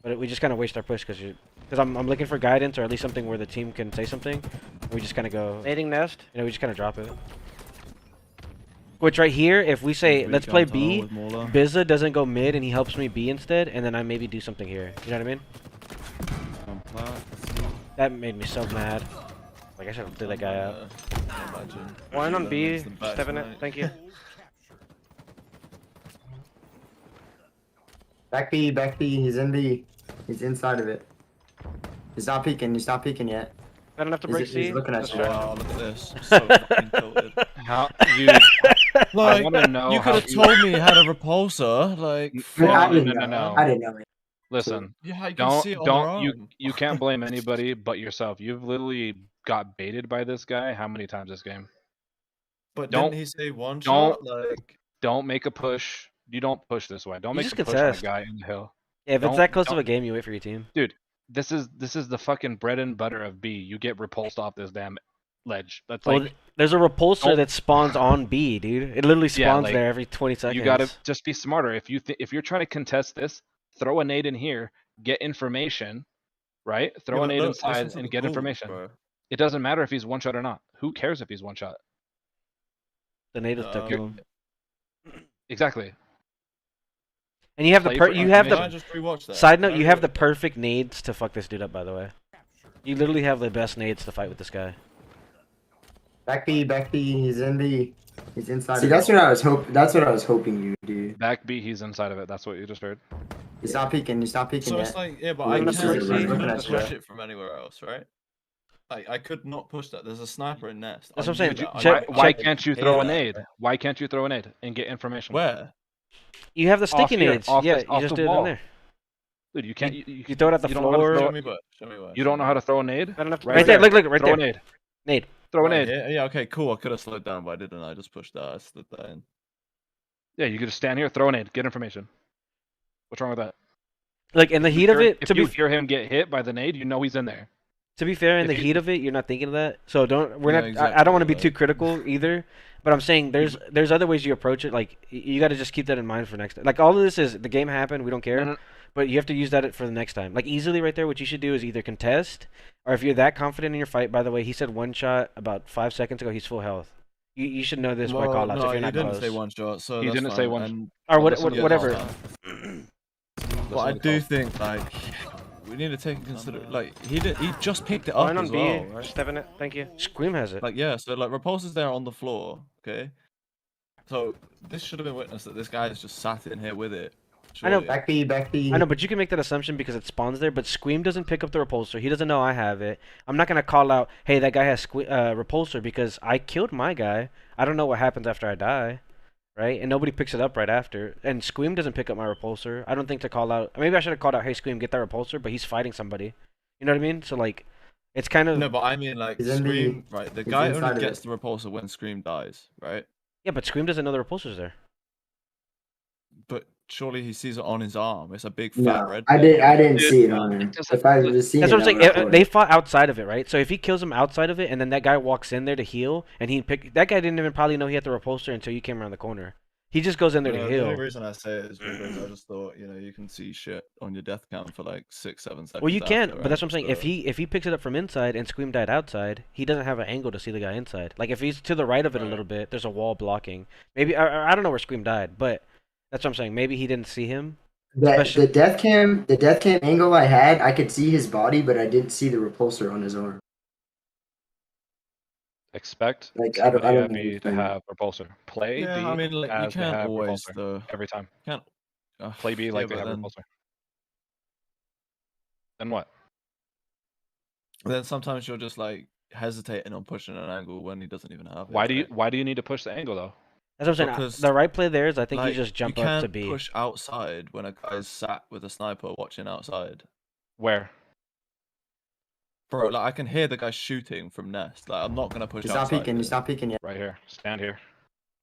But we just kind of waste our push because I'm looking for guidance, or at least something where the team can say something. We just kind of go, Nading nest. we just kind of drop it. Which right here, if we say, let's play B, Bizza doesn't go mid and he helps me B instead, and then I maybe do something here. You know what I mean? That made me so mad. Like, I should have threw that guy out. One on B. Against the back Stepping it. tonight. Thank you. Back B. Back B. He's in B. He's inside of it. He's not peeking. He's not peeking yet. Got enough to break He's C. looking at Just you. check. Wow, look at this. I'm so fucking tilted. How you? I Like, want to know you how could have told me you had a repulsor. Like, No, fuck. I no, didn't no, know. no. I didn't know. Listen, Yeah, you can see it on their arm. you can't blame anybody but yourself. You've literally got baited by this guy how many times this game? But don't- didn't he say one don't- shot? Like, Don't make a push. You don't push this way. Don't You make just a push on a contest. guy in the hill. Yeah, if it's Don't- that close of don't- a game, you wait for your team. This is the fucking bread and butter of B. You get repulsed off this damn ledge. That's Well, like there's a repulsor don't- that spawns on B, dude. It literally Yeah, spawns like, there every 20 seconds. you gotta just be smarter. If you're trying to contest this, throw a nade in here, get information, right? Throw yeah, a but nade look, inside listen to and the get goals, information. bro. It doesn't matter if he's one shot or not. Who cares if he's one shot? The native took him. Exactly. And you have the Play for you have Can I the just rewatch that? side note. Can I You have the rewatch that? perfect nades to fuck this dude up. By the way, you literally have the best nades to fight with this guy. Back B, back B. He's in B. He's inside. See, of that's it. what I was That's what I was hoping you would do. Back B, he's inside of it. That's what you just heard. He's not peeking. He's not peeking So yet. it's like, yeah, but Yeah, I this can't, is I looking couldn't at you. push it from anywhere else, right? I could not push that. There's a sniper in nest. That's I what I'm saying. knew that. Check- Why check- can't you hear throw a that. nade? Why can't you throw a nade and get information? Where? You have the sticky here, nades. off Yeah, the- you off just the did it in wall. there. Dude, you can't. You throw it at the you don't know how to floor. throw Show it. me where. Show me where. You don't know how to throw a nade? I don't have to, Right right there. there. Look, right Throw there. a nade. Nade. Throw a Right nade. here? Yeah, okay, cool. I could have slowed down, but I didn't. I just pushed that. I slid that in. Yeah, you could just stand here, throw a nade, get information. What's wrong with that? Like in the If heat you of hear- it, if to you be hear him get hit by the nade, you know he's in there. to be fair, in if the you- heat of it, you're not thinking of that. So don't. We're Yeah, not. I exactly, don't want to be like- too critical either. But I'm saying there's other ways you approach it. Like you got to just keep that in mind for next. Like all of this is the game happened. We don't care. No, no. But you have to use that for the next time. Like easily right there, what you should do is either contest, or if you're that confident in your fight. By the way, he said one shot about 5 seconds ago. He's full health. You should know this by Well, callouts no, if you're he not didn't close. say one shot, so He that's didn't say fine, one and Or Listen to the whatever. calls. But I do think like we need to take into consideration like he just picked it up Line on as B. well, right? Step in it. Thank you. Scream has it. Like yeah, so like Repulsor's there on the floor, okay? So this should have been witnessed that this guy is just sat in here with it. I know, surely. Back B, back B. I know, but you can make that assumption because it spawns there. But Scream doesn't pick up the repulsor. He doesn't know I have it. I'm not gonna call out, hey, that guy has repulsor because I killed my guy. I don't know what happens after I die, right? And nobody picks it up right after. And Scream doesn't pick up my repulsor. I don't think to call out. Maybe I should have called out, hey, Scream, get that repulsor. But he's fighting somebody. You know what I mean? So like, it's kind of No, but I mean like He's in Scream, right? The he's guy inside only of gets it. the repulsor when Scream dies, right? yeah. But Scream doesn't know the repulsor's there. But surely he sees it on his arm. It's a big fat No, red. I didn't Dude, see it on him. doesn't- If I would have seen That's it, what I'm saying. I would've They fought outside of it, right? So if he kills him outside of it, and then that guy walks in there to heal, and that guy didn't even probably know he had the repulsor until you came around the corner. He just goes in there to The only heal. reason I say it is because I just thought, you can see shit on your death count for like 6, 7 seconds. Well, you can, after, but that's what I'm right? saying. So- If he picks it up from inside and Scream died outside, he doesn't have an angle to see the guy inside. Like if he's to the right of it a Right. little bit, there's a wall blocking. Maybe I don't know where Scream died, but that's what I'm saying. Maybe he didn't see him. The death cam angle I had, I could see his body, but I didn't see the repulsor on his arm. Expect Like, I don't somebody at know B to anything. have repulsor. Play Yeah, B I mean, like, you as they can't have always repulsor every time. can't Play B like yeah, they but have then, repulsor. Then what? then sometimes you're just like hesitating on pushing an angle when he doesn't even have it. Why do you right? need to push the angle though? That's what I'm saying. Because, The right play there is I think like, you just jump you up can't to B. push outside when a guy's sat with a sniper watching outside. Where? Bro, like I can hear the guy shooting from nest. Like I'm not gonna push He's not outside. peeking. here. He's not peeking yet. Right here. Stand here.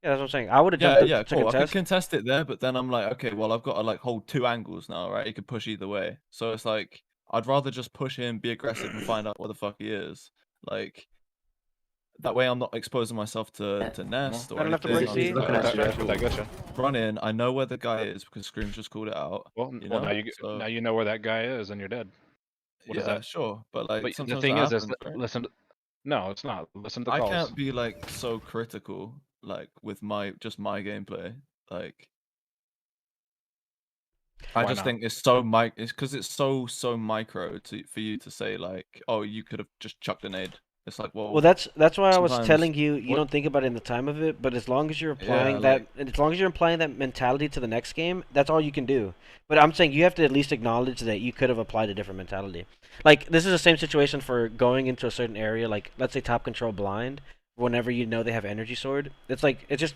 Yeah, that's what I'm saying. I would have Yeah, jumped yeah, up to cool. I could contest. contest it there, but then I'm like, okay, well, I've got to like hold 2 angles now, right? He could push either way. So it's like, I'd rather just push him, be aggressive, and find out what the fuck he is. Like, that way I'm not exposing myself to nest or I don't have to anything. worry, I'm see? just like, Looking at okay, you. cool. Did I get you? Run in. I know where the guy is because Scream just called it out. Well, You well know? now you So- now you know where that guy is and you're dead. What is yeah, that? sure, but like But the sometimes thing that is, happens, right? listen. No, it's not. Listen to the I calls. can't be like so critical, like with my gameplay. Like, I Why just not? think it's because it's so micro for you to say like, oh, you could have just chucked a nade. It's like, Well, that's why I was sometimes- telling you. You what- don't think about it in the time of it, but as long as you're applying Yeah, as long as you're applying that mentality to the next game, that's all you can do. But I'm saying you have to at least acknowledge that you could have applied a different mentality. Like this is the same situation for going into a certain area, like let's say top control blind. Whenever you know they have energy sword, it's like it's just.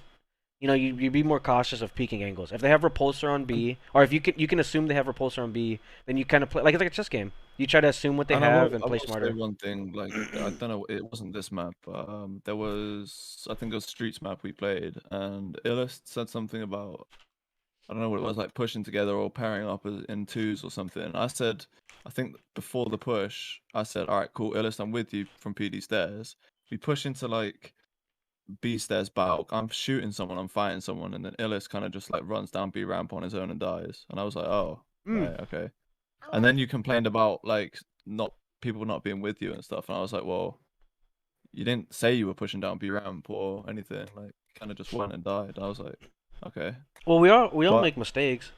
You be more cautious of peeking angles. If they have repulsor on B, or if you can assume they have repulsor on B, then you kind of play like it's like a chess game. You try to assume what they And have and I play will say smarter. one thing, like I don't know, it wasn't this map, but there was, I think it was Streets map we played, and Illust said something about, I don't know what it was, like pushing together or pairing up in twos or something. I think before the push, I said, all right, cool, Illust, I'm with you from PD stairs. We push into like B stairs balk. I'm shooting someone, I'm fighting someone, and then Illust kind of just like runs down B ramp on his own and dies. And I was like, oh, right, okay. And then you complained about like people not being with you and stuff, and I was like, well, you didn't say you were pushing down B ramp or anything. Like, kind of just went and died. I was like, okay. Well, we all But- make mistakes.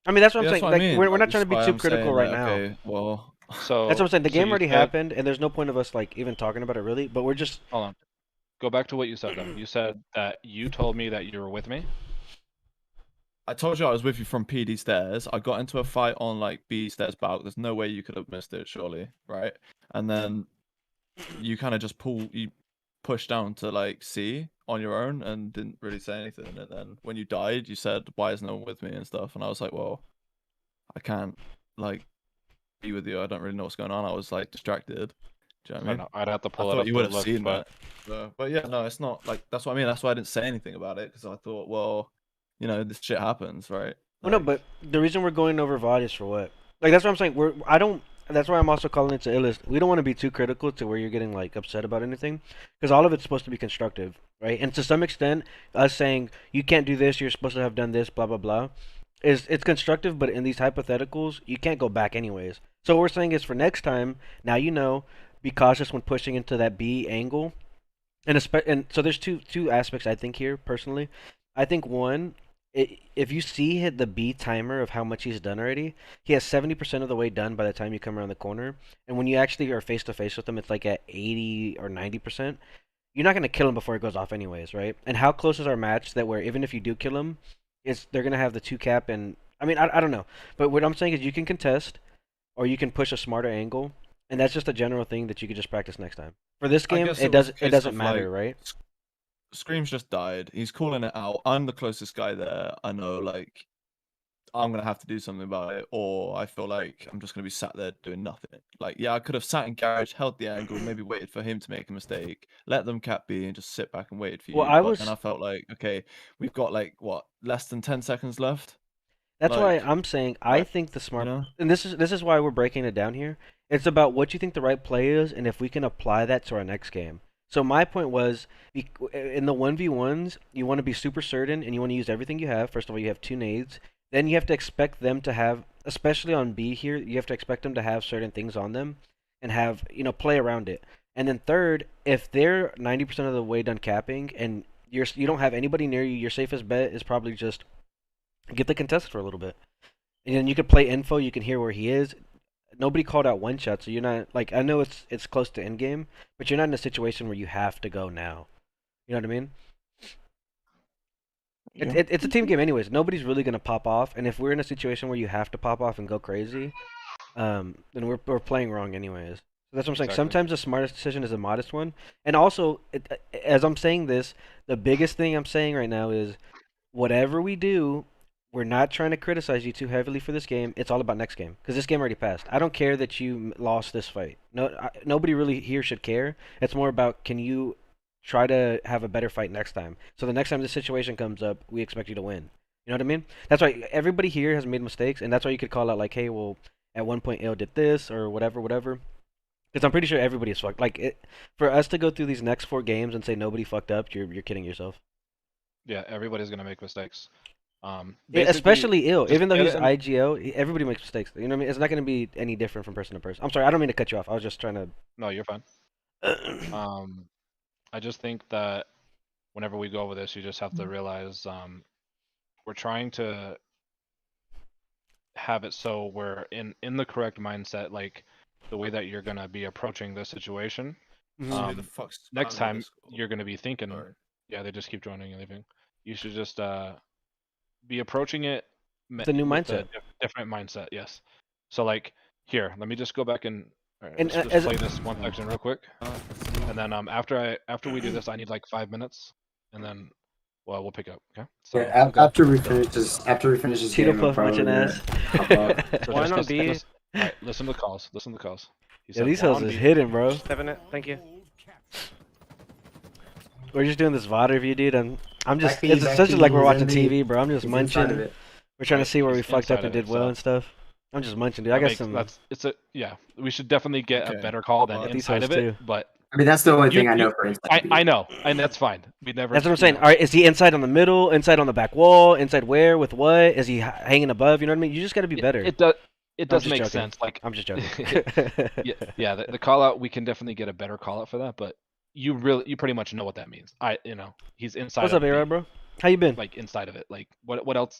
I mean, that's what I'm Yeah, that's saying. what I Like, mean. we're Like, not this trying is to be why too I'm critical saying, right like, now. okay, well, So That's what I'm saying. The so game you already said, happened, and there's no point of us like even talking about it really. But we're just hold on. Go back to what you said though. You said that you told me that you were with me. I told you I was with you from PD stairs. I got into a fight on like B stairs back. There's no way you could have missed it, surely, right? And then you kind of just push down to like C on your own and didn't really say anything. And then when you died, you said, "Why is no one with me?" and stuff. And I was like, "Well, I can't like be with you. I don't really know what's going on." I was like distracted. Do you know I what I don't mean? know. I'd have to I pull it thought up you to would have look, seen but that. But yeah, no, it's not like that's what I mean. That's why I didn't say anything about it because I thought, well, this shit happens, right? well, no. Like, But the reason we're going over VOD is for what? Like, that's what I'm saying. I don't. That's why I'm also calling it to illest. We don't want to be too critical to where you're getting like upset about anything, because all of it's supposed to be constructive, right? And to some extent, us saying you can't do this, you're supposed to have done this, blah blah blah, it's constructive. But in these hypotheticals, you can't go back anyways. So what we're saying is for next time, now you know, be cautious when pushing into that B angle. And so there's two aspects I think here personally. I think one, if you see hit the B timer of how much he's done already, he has 70% of the way done by the time you come around the corner. And when you actually are face to face with him, it's like at 80 or 90%. You're not gonna kill him before it goes off anyways, right? And how close is our match that where even if you do kill him, they're gonna have the two cap and I mean I don't know, but what I'm saying is you can contest or you can push a smarter angle, and that's just a general thing that you could just practice next time. For this I game, guess it was a doesn't case of, matter, like, right? Scream's just died. He's calling it out. I'm the closest guy there. I know, like, I'm gonna have to do something about it, or I feel like I'm just gonna be sat there doing nothing. Like, yeah, I could have sat in garage, held the angle, maybe waited for him to make a mistake, let them cap B, and just sit back and waited for Well, you. I But then was I felt like, okay, we've got like what, less than 10 seconds left. That's why Like, I'm saying I like, think the you smart, know, and this is why we're breaking it down here. It's about what you think the right play is, and if we can apply that to our next game. So my point was, in the 1v1s, you want to be super certain, and you want to use everything you have. First of all, you have two nades. Then you have to expect them to have, especially on B here, you have to expect them to have certain things on them, and have play around it. And then third, if they're 90% of the way done capping, and you don't have anybody near you, your safest bet is probably just get the contested for a little bit. And then you can play info, you can hear where he is. Nobody called out one shot, so you're not like I know it's close to end game, but you're not in a situation where you have to go now. You know what I mean? yeah. It's a team game anyways. Nobody's really gonna pop off, and if we're in a situation where you have to pop off and go crazy, then we're playing wrong anyways. So that's what I'm saying. exactly. Sometimes the smartest decision is a modest one, and also as I'm saying this, the biggest thing I'm saying right now is whatever we do, we're not trying to criticize you too heavily for this game. It's all about next game because this game already passed. I don't care that you lost this fight. Nobody really here should care. It's more about can you try to have a better fight next time. So the next time this situation comes up, we expect you to win. You know what I mean? That's why everybody here has made mistakes, and that's why you could call out like, hey, well, at one point Ale did this or whatever, whatever. Because I'm pretty sure everybody is fucked. For us to go through these next 4 games and say nobody fucked up, you're kidding yourself. Yeah, everybody's gonna make mistakes. Yeah, Basically, especially ill. just Even though get he's it in- IGO, everybody makes mistakes. You know what I mean? It's not going to be any different from person to person. I'm sorry, I don't mean to cut you off. I was just trying No, you're fine. to. I just think that whenever we go over this, you just have to realize we're trying to have it so we're in the correct mindset, like the way that you're gonna be approaching this situation. Mhm. Who the fuck's Next spamming time Discord? you're gonna be thinking, Sorry. yeah, they just keep joining and leaving. You should just be approaching it It's a new with mindset. a different mindset. Yes. So like here, let me just go back and And let's just as play this one section real quick, Let's see. and then after we do this, I need like 5 minutes, and then we'll pick up. Okay. So Yeah, let's go. after we finish this Tito game, I'm Puff probably munching gonna ass. hop off. So One just on listen, B. all right, listen to the calls. Listen to the calls. He Yeah, said these one hills on is B. hidden, bro. 7 it. Thank you. We're just doing this VOD review, dude, and I'm just. Back B, It's back essentially B, like we're he's watching in B. TV, bro. I'm just He's inside of munching. it. We're trying to Right, see where we he's fucked up inside and of it, did well so and stuff. I'm just munching, dude. I that got makes some. it's a yeah. We should definitely get a Okay. better call than Well, these inside hoes of it, too. but I mean, that's the only you thing I know you for inside B. I know, and that's fine. We never. That's what I'm you saying. know. All right, is he inside on the middle, inside on the back wall, inside where, with what? Is he hanging above? You know what I mean? You just got to be better. It does. It I'm does just make joking. sense. Like I'm just joking. yeah. The call out, we can definitely get a better call out for that, but you pretty much know what that means. He's inside What's of up, B, A-Rod, bro? How you been? like inside of it. Like what else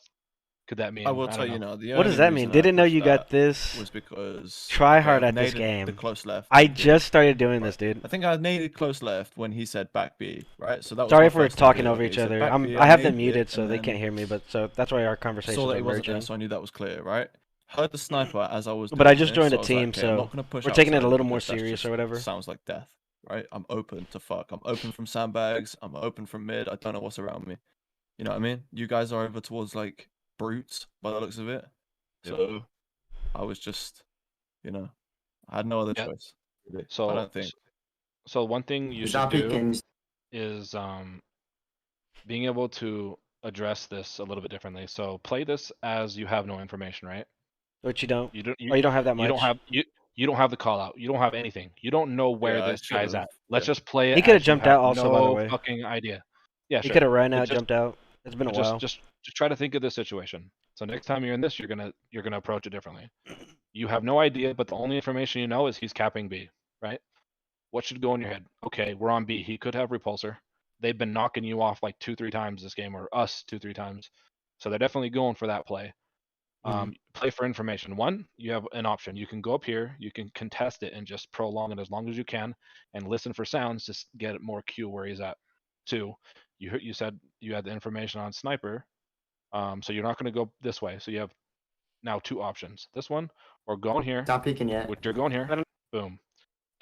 Could that mean? I will don't tell you now. The What does only that mean? reason I Didn't know pushed you got that this. was because Try okay, hard I've at this naded game. The close left. I he did, just started doing this, right? dude. I think I naded close left when he said back B, right? So that was Sorry my if we're first talking idea. over He each said other. back B, I have them naded it, muted so and they then can't hear me, but so that's why our saw conversations that are he wasn't there, merging. so I knew that was clear, right? Heard the sniper as I was. But I doing just this, joined so a I was like, team, okay, so I'm not gonna push we're taking it a outside little more because that's serious just or whatever. Sounds like death, right? I'm open to fuck. I'm open from sandbags. I'm open from mid. I don't know what's around me. You know what I mean? You guys are over towards like brutes by the looks of it. Yep. So I was just, I had no other Yeah. choice. Really. I So don't think. so one thing you should Stop do peeking. is being able to address this a little bit differently. So play this as you have no information, right? But you don't. You don't Oh, you don't have that you much. don't have you don't have the call out. You don't have anything. You don't know where Yeah, I this guy's should've, at. Let's yeah. just play it He could have as you jumped have out also, by the no way. fucking idea. Yeah, He sure. could have ran But out, just jumped out. It's been a but while. just try to think of this situation. So next time you're in this, you're gonna approach it differently. You have no idea, but the only information you know is he's capping B, right? What should go in your head? Okay, we're on B. He could have repulsor. They've been knocking you off like 2-3 times this game, or us 2-3 times. So they're definitely going for that play. Play for information. One, you have an option. You can go up here, you can contest it and just prolong it as long as you can, and listen for sounds to get more Q where he's at. Two, you said you had the information on sniper, so you're not going to go this way. So you have now two options: this one, or go in here, Stop peeking yet. which you're going here. Boom.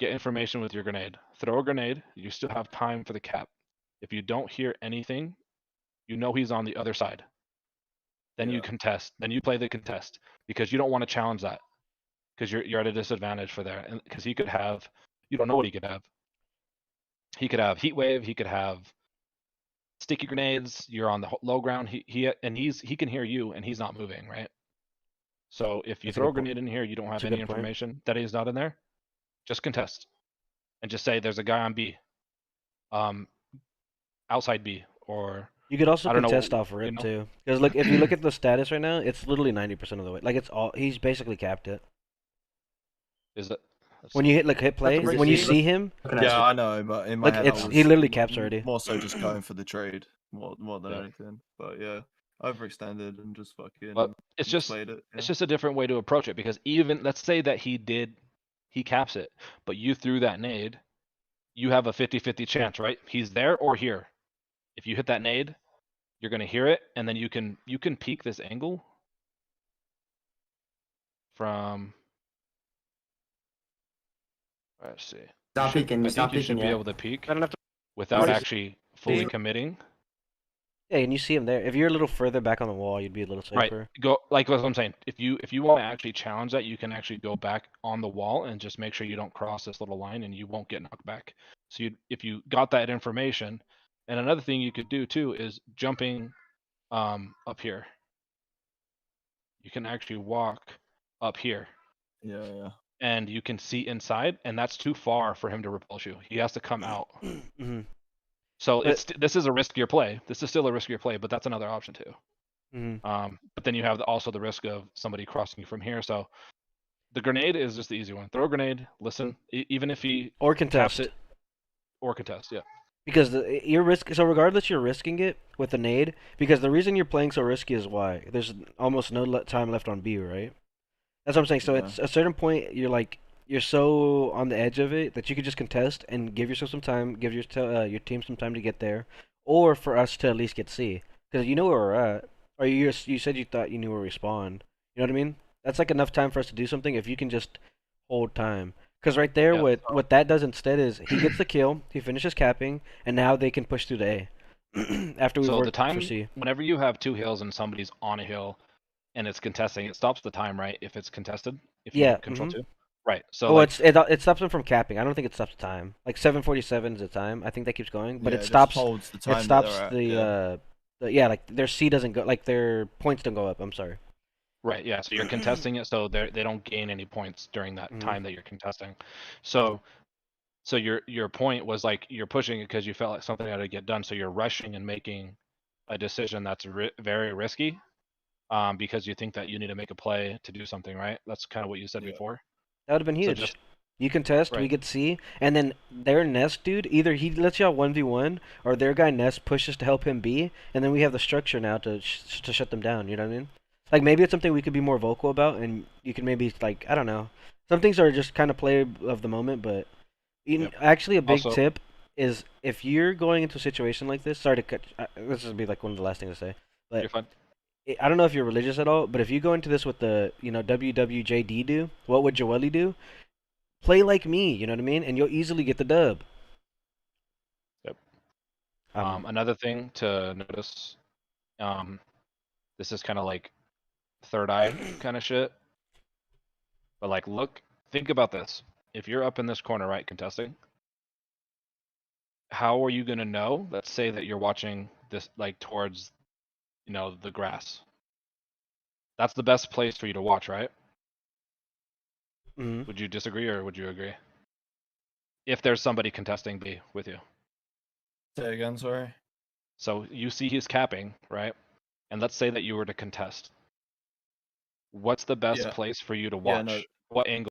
Get information with your grenade. Throw a grenade. You still have time for the cap. If you don't hear anything, you know he's on the other side. Then you contest. Then you play the contest because you don't want to challenge that because you're at a disadvantage for there. And because he could have, you don't know what he could have. He could have heat wave. He could have sticky grenades. You're on the low ground. He can hear you and he's not moving, right? So if you That's a throw a good point. grenade in here, you don't have That's a any good point. information that he's not in there. Just contest and just say there's a guy on B, outside B, or You could also I don't know, contest off you rip know? too. Because look, if you look at the status right now, it's literally 90% of the way. Like it's all he's basically capped it. Is it? When you hit play, That's when you crazy. see him, Yeah, I know, but in my Look, head, it's- I was he literally caps already. More so just going for the trade, more than Yeah. anything. But yeah, overextended and just fucking. But it's just played it. it's just a different way to approach it because even let's say that he caps it, but you threw that nade, you have a 50-50 chance, right? He's there or here. If you hit that nade, you're gonna hear it, and then you can peek this angle from. Let's see. Stop peeking. I Stop think you should peeking be yet. able to peek I don't have to. without What is- actually fully Peek. committing. yeah, and you see him there. If you're a little further back on the wall, you'd be a little Right. safer. Go like what I'm saying. If you want to actually challenge that, you can actually go back on the wall and just make sure you don't cross this little line, and you won't get knocked back. So if you got that information, and another thing you could do too is jumping up here. You can actually walk up here, Yeah. and you can see inside, and that's too far for him to repulse you. He has to come out. hmm So But- this is a riskier play. This is still a riskier play, but that's another option too. hmm But then you have also the risk of somebody crossing you from here. So the grenade is just the easy one. Throw a grenade, listen, even if he Or taps contest. it, or contest. Yeah. Because you're so regardless, you're risking it with the nade. Because the reason you're playing so risky is why there's almost no time left on B, right? That's what I'm saying. So Yeah. at a certain point, you're so on the edge of it that you could just contest and give yourself some time, give your team some time to get there, or for us to at least get C. Because you know where we're at, or you said you thought you knew where we spawned. You know what I mean? That's like enough time for us to do something if you can just hold time. Because right there, Yeah. what that does instead is he gets the kill, he finishes capping, and now they can push through to A. After we've So the worked time, for C. whenever you have two hills and somebody's on a hill, and it's contesting, it stops the time, right? If it's contested, if you Yeah, control mhm. two, right? So Oh, like, it stops them from capping. I don't think it stops the time. Like 7:47 is the time. I think that keeps going, but Yeah, it just stops. holds the It time that stops they're at, the yeah. yeah, like their C doesn't go, like their points don't go up. I'm sorry. right, yeah. So you're contesting it, so they don't gain any points during that Mhm. time that you're contesting. So your point was like you're pushing it because you felt like something had to get done. So you're rushing and making a decision that's very risky, because you think that you need to make a play to do something, right? That's kind of what you said Yeah. before. That would have been So huge. just You contest, we right. get C, and then their nest dude, either he lets y'all 1v1, or their guy nest pushes to help him B, and then we have the structure now to shut them down. You know what I mean? Like maybe it's something we could be more vocal about, and you can maybe like I don't know. Some things are just kind of play of the moment, but Yep. actually a big Also- tip is if you're going into a situation like this. Sorry to cut. This will be like one of the last things to say, but You're fine. I don't know if you're religious at all. But if you go into this with the WWJD do, what would Joeli do? Play like me, you know what I mean, and you'll easily get the dub. Yep. Um, Another thing to notice, this is kind of like third eye kind of shit. But like, think about this. If you're up in this corner, right, contesting, how are you gonna know? Let's say that you're watching this like towards, the grass. That's the best place for you to watch, right? mhm. Would you disagree or would you agree? If there's somebody contesting B with you. Say again, sorry. So you see he's capping, right? And let's say that you were to contest. What's the best Yeah. place for you to Yeah, watch? no. What angle?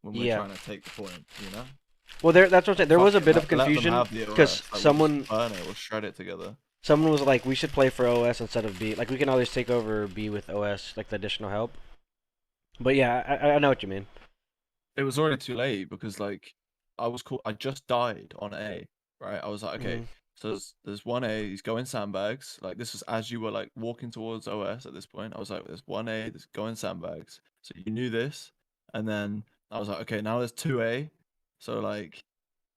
when we're Yeah. trying to take the point, you know? Well, that's what I'm saying. There Fuck was a it, bit of let them confusion have the because OS, like, we'll someone just burn it, we'll shred it together. someone was like, we should play for OS instead of B. Like, we can always take over B with OS, like the additional help. But yeah, I know what you mean. It was already too late because like I just died on A, right? I was like, okay, Mhm. so there's one A, he's going sandbags. Like this was as you were like walking towards OS at this point. I was like, there's one A, there's going sandbags. So you knew this, and then I was like, okay, now there's two A. So like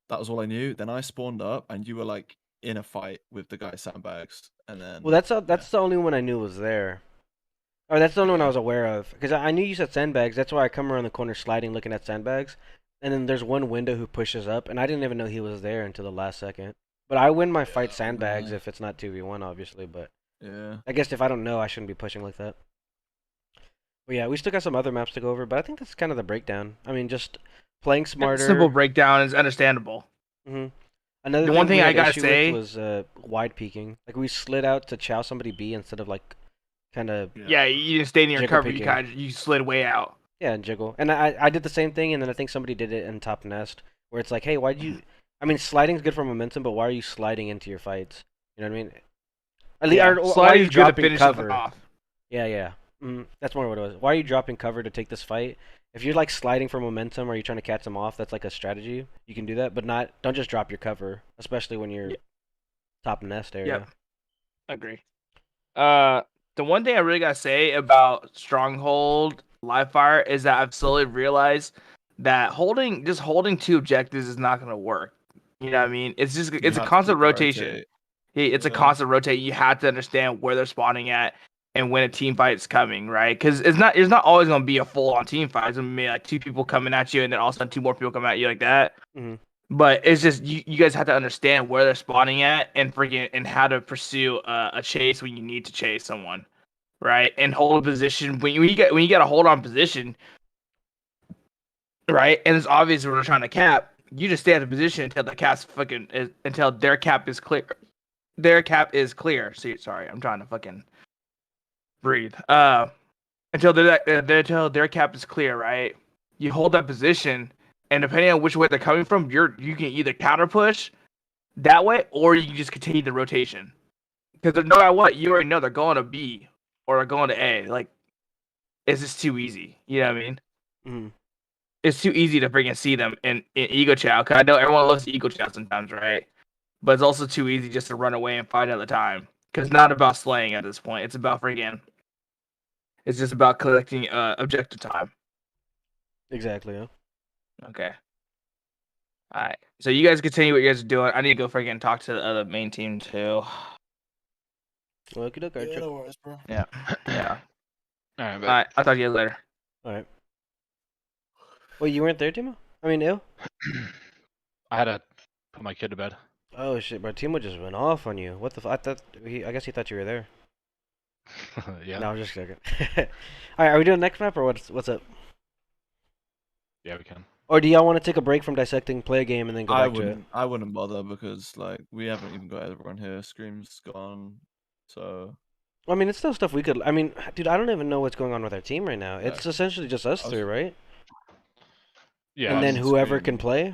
that was all I knew. Then I spawned up, and you were like in a fight with the guy sandbags, and then Well, that's the only one I knew was there. Or that's the only one I was aware of. Because I knew you said sandbags. That's why I come around the corner sliding looking at sandbags. And then there's one window who pushes up. And I didn't even know he was there until the last second. But I win my fight sandbags man. if it's not 2v1, obviously. But yeah. I guess if I don't know, I shouldn't be pushing like that. But yeah, we still got some other maps to go over. But I think that's kind of the breakdown. I mean, just playing smarter. Simple breakdown is understandable. hmm Another The thing one thing we I had gotta issue say- with was wide peeking. Like we slid out to chow somebody B instead of like kind of Yeah, you didn't stay in your Jiggle cover. You picking. you slid way out. yeah, and jiggle. And I did the same thing, and then I think somebody did it in top nest where it's like, hey, why'd you? I mean, sliding's good for momentum, but why are you sliding into your fights? You know what I mean? At least, Yeah, or why are sliding you is good to dropping finish something cover? off. Yeah. That's more what it was. Why are you dropping cover to take this fight? If you're like sliding for momentum or you're trying to catch them off, that's like a strategy. You can do that, but don't just drop your cover, especially when you're top nest area. Yep. Agree. The one thing I really gotta say about Stronghold Live Fire is that I've slowly realized that holding two objectives is not gonna work. You know what I mean? It's a have to constant keep rotation. rotate. It's a Yeah. constant rotate. You have to understand where they're spawning at and when a team fight is coming, right? Because it's not always gonna be a full on team fight. It's gonna be like two people coming at you and then all of a sudden two more people come at you like that. Mhm. But it's just you guys have to understand where they're spawning at and how to pursue a chase when you need to chase someone, right? And hold a position when you get a hold on position, right? And it's obvious when they're trying to cap. You just stay at the position until the cap's until their cap is clear. Their cap is clear. See, sorry, I'm trying to fucking breathe. Until their cap is clear, right? You hold that position, and depending on which way they're coming from, you can either counter push that way, or you can just continue the rotation. Because no matter what, you already know they're going to B or they're going to A. Like, it's just too easy. You know what I mean? Mhm. It's too easy to freaking see them in Ego Chow. Because I know everyone loves Ego Chow sometimes, right? But it's also too easy just to run away and fight at the time. Because it's not about slaying at this point. It's about freaking. It's just about collecting objective time. Exactly. Yeah. Okay. All right. So you guys continue what you guys are doing. I need to go freaking talk to the other main team too. Well, okay, okay. Yeah, no worries, bro. Yeah. Yeah. All right, All but right. I'll talk to you guys later. All right. Wait, you weren't there, Timo? I mean, ew. I had to put my kid to bed. Oh shit, bro. Timo just went off on you. What the? I guess he thought you were there. Yeah. No, I'm just joking. All right, are we doing next map or what's up? Yeah, we can. Or do y'all want to take a break from dissecting, play a game, and then go back to it? I wouldn't bother because like we haven't even got everyone here. Scream's gone, so I mean, it's still stuff we could. I mean, dude, I don't even know what's going on with our team right now. It's essentially just us three, right? Yeah. And then us whoever Scream. can play.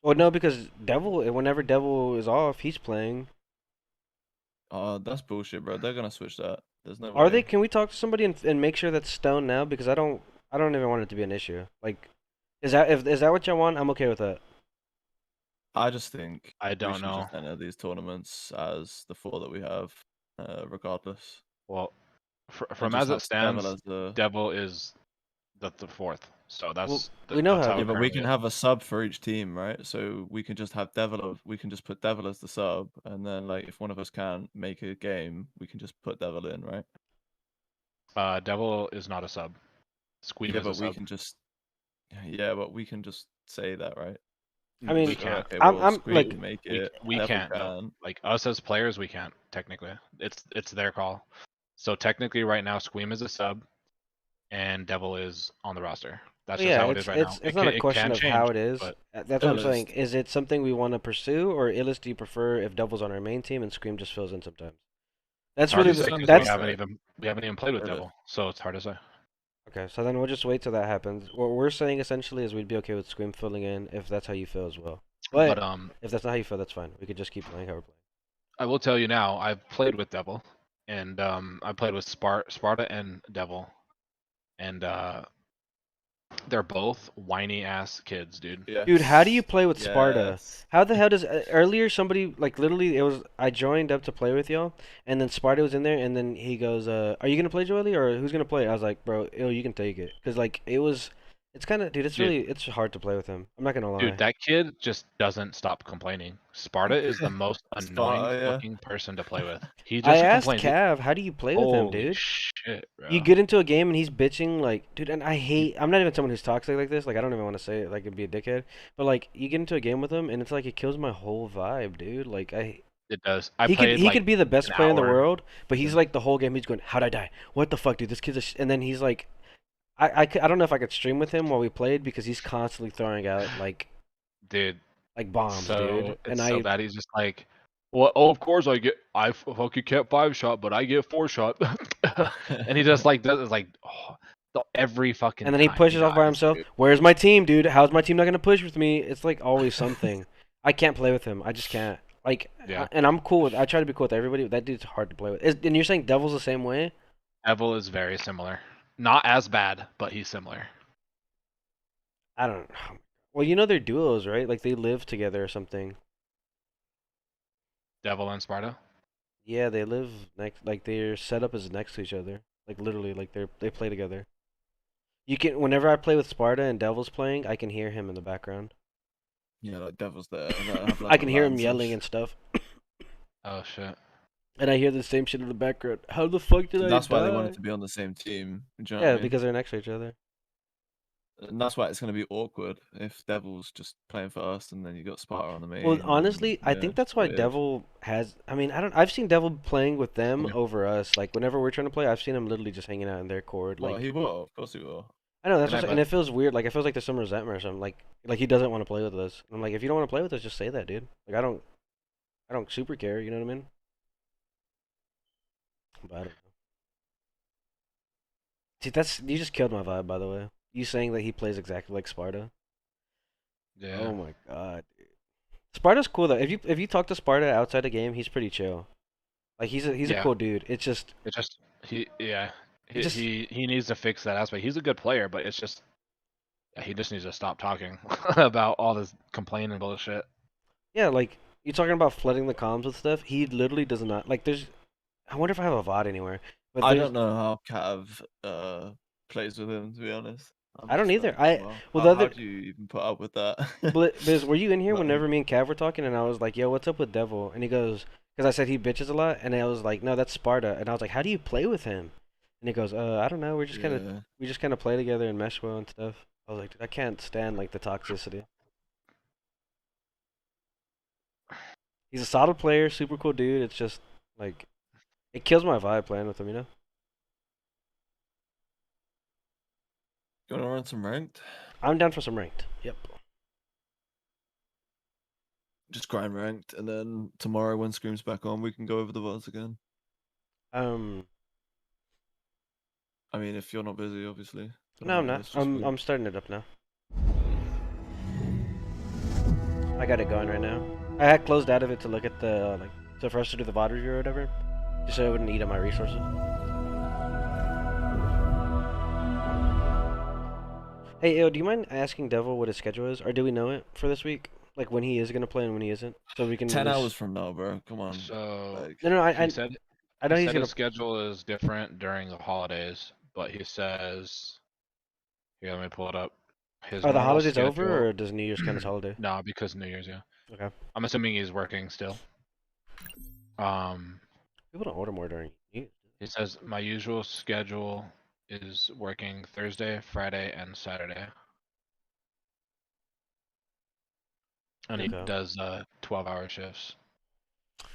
Well, no, because whenever Devil is off, he's playing. that's bullshit, bro. They're gonna switch that. There's no Are way. they? Can we talk to somebody and make sure that's Stone now? Because I don't even want it to be an issue. Like, is that what y'all want? I'm okay with that. I just think I we don't should know. just enter these tournaments as the four that we have, regardless. Well, And from just as have it stands, Devil as the... Devil is the fourth. So that's Well, we know that's how how it Yeah, it but we currently can is. have a sub for each team, right? So we can just have Devil. We can just put Devil as the sub, and then like if one of us can't make a game, we can just put Devil in, right? Devil is not a sub. Squeam Yeah, is a but we sub. can just. Yeah, but we can just say that, right? I mean, We can't. Okay, I'm- well, I'm, Squeam like- can make We, it. we Devil can't. No. can. Like us as players, we can't technically. It's their call. So technically, right now, Squeam is a sub, and Devil is on the roster. That's Well, just yeah, how it is right now. it's not a question of how it is. but That's what I'm Illest. saying. Is it something we want to pursue, or Illest, do you prefer if Devil's on our main team and Scream just fills in sometimes? That's it's hard really to say 'cause that's we haven't even played with Illest. Devil, so it's hard to say. Okay, so then we'll just wait till that happens. What we're saying essentially is we'd be okay with Scream filling in if that's how you feel as well. But But if that's not how you feel, that's fine. We could just keep playing how we're playing. I will tell you now, I've played with Devil, and I played with Sparta and Devil, and they're both whiny ass kids, dude. Yes. Dude, how do you play with Sparta? Yes. How the hell does earlier somebody like literally it was I joined up to play with y'all and then Sparta was in there and then he goes, "Are you gonna play Joely or who's gonna play?" I was like, "Bro, you can take it." 'Cause like it's kind of dude, it's Dude. really it's hard to play with him. I'm not gonna lie. Dude, that kid just doesn't stop complaining. Sparta is the most annoying Sparta, yeah. fucking person to play with. He I just asked complains. Cav, "How do you play with him, Holy dude?" shit, bro. You get into a game and he's bitching like, dude, and I hate. I'm not even someone who's toxic like this. Like, I don't even want to say it. Like, it'd be a dickhead. But like, you get into a game with him and it's like it kills my whole vibe, dude. Like, It does. I he played could like could be the best an player in the hour. world, but he's like the whole game. He's going, "How'd I die? What the fuck, dude? This kid's a." And then he's like, I don't know if I could stream with him while we played because he's constantly throwing out Dude, like bombs, so dude. And it's so bad. He's just like, well, oh, of course I fucking can't 5-shot, but I get 4-shot. And he just like does it's like every fucking And then he time pushes off by dies, himself. dude. Where's my team, dude? How's my team not gonna push with me? It's like always something. I can't play with him. I just can't. Like, Yeah. and I'm cool with. I try to be cool with everybody, but that dude's hard to play with. And you're saying Devil's the same way? Evil is very similar. Not as bad, but he's similar. I don't. Well, you know they're duos, right? Like they live together or something. Devil and Sparta. Yeah, they live next. Like their setup is next to each other. Like literally, like they play together. You can whenever I play with Sparta and Devil's playing, I can hear him in the background. Yeah, like Devil's there. And I have, like, I can hear him alarms yelling and stuff. Oh shit. And I hear the same shit in the background. How the fuck did I That's why they die? wanted to be on the same team. Do you know what Yeah, I mean? because they're next to each other. And that's why it's going to be awkward if Devil's just playing for us and then you got Sparta on the main. Well, and honestly, I yeah, think that's why weird. Devil has. I mean, I don't. I've seen Devil playing with them Yeah. over us. Like whenever we're trying to play, I've seen him literally just hanging out in their court. Well, Like he will. Of course he will. I know that's Can I what, and it feels weird. Like it feels like there's some resentment or something. Like he doesn't want to play with us. I'm like, if you don't want to play with us, just say that, dude. Like I don't super care. You know what I mean? But I don't know. See, you just killed my vibe, by the way. You saying that he plays exactly like Sparta. Yeah. Oh my god, dude. Sparta's cool though. If you talk to Sparta outside the game, he's pretty chill. Like he's a Yeah. cool dude. It's just It just he just- he needs to fix that aspect. He's a good player, but it's just he just needs to stop talking about all this complaining bullshit. yeah, like you're talking about flooding the comms with stuff. He literally does not like. There's. I wonder if I have a VOD anywhere. But I there's- don't know how Cav plays with him, to be honest. I don't either. Wow. well, how, the other- how do you even put up with that? Biz, were you in here But- whenever me and Cav were talking? And I was like, "Yo, what's up with Devil?" And he goes, "Cause I said he bitches a lot." And I was like, "No, that's Sparta." And I was like, "How do you play with him?" And he goes, I don't know. Yeah. We just kind of play together and mesh well and stuff." I was like, "Dude, I can't stand like the toxicity." He's a solid player, super cool dude. It's just like it kills my vibe playing with him, you know? You want to run some ranked? I'm down for some ranked. Yep. Just grind ranked, and then tomorrow when Scream's back on, we can go over the VODs again. I mean, if you're not busy, obviously. No, I'm not. I'm starting it up now. I got it going right now. I had closed out of it to look at the so for us to do the VOD review or whatever, just so it wouldn't eat up my resources. Hey, do you mind asking Devil what his schedule is, or do we know it for this week? Like when he is gonna play and when he isn't, so we can. 10 at least- hours from now, bro. Come on. So Like, No, I he said I know he he's said gonna. his schedule is different during the holidays, but he says here, let me pull it up. His Are the normal holidays over, schedule- or does New Year's count as holiday? No, because New Year's, yeah. Okay. I'm assuming he's working still. People don't order more during New Year's. He says my usual schedule is working Thursday, Friday, and Saturday. And he Okay. does 12-hour shifts.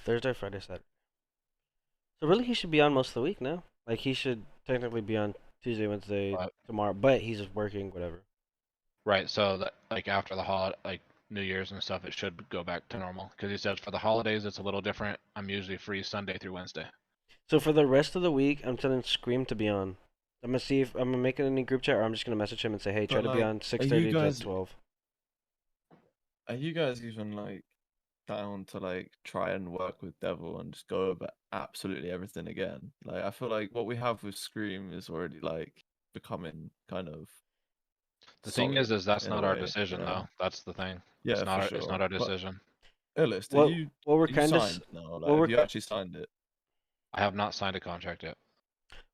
Thursday, Friday, Saturday. So really, he should be on most of the week now. Like he should technically be on Tuesday, Wednesday, But- tomorrow, but he's just working, whatever. Right, so that like after the like New Year's and stuff, it should go back to normal. Because he says for the holidays it's a little different. I'm usually free Sunday through Wednesday. So for the rest of the week, I'm telling Scream to be on. I'm gonna see if I'm gonna make it in any group chat, or I'm just gonna message him and say, hey, try But, to be like, on are 6:30 you to guys 12. are you guys even like down to like try and work with Devil and just go over absolutely everything again? Like I feel like what we have with Scream is already like becoming kind of The thing is solid that's in a not our way, you decision know? though. That's the thing. Yeah, for It's not sure. our But decision. Illist, What we're are you kind of signed now? what Like have we're you actually signed it? I have not signed a contract yet.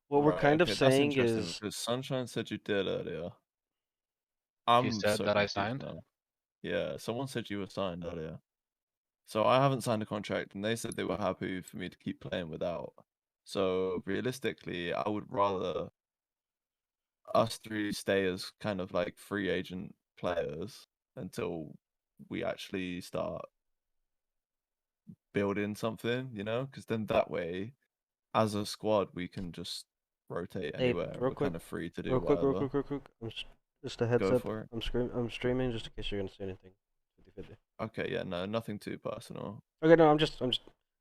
what we're Right, kind of okay, that's saying interesting is because Sunshine said you did earlier. He I'm said so that I confused signed. now. Yeah, someone said you were signed earlier. So I haven't signed a contract, and they said they were happy for me to keep playing without. So realistically, I would rather us three stay as kind of like free agent players until we actually start building something, you know? Because then that way, as a squad, we can just rotate hey, anywhere. real We're quick, kind of free to do real quick, real whatever. quick, real quick. Just a heads Go up. for it. I'm streaming just in case you're gonna say anything. 50-50. Okay, yeah, no, nothing too personal. Okay, no,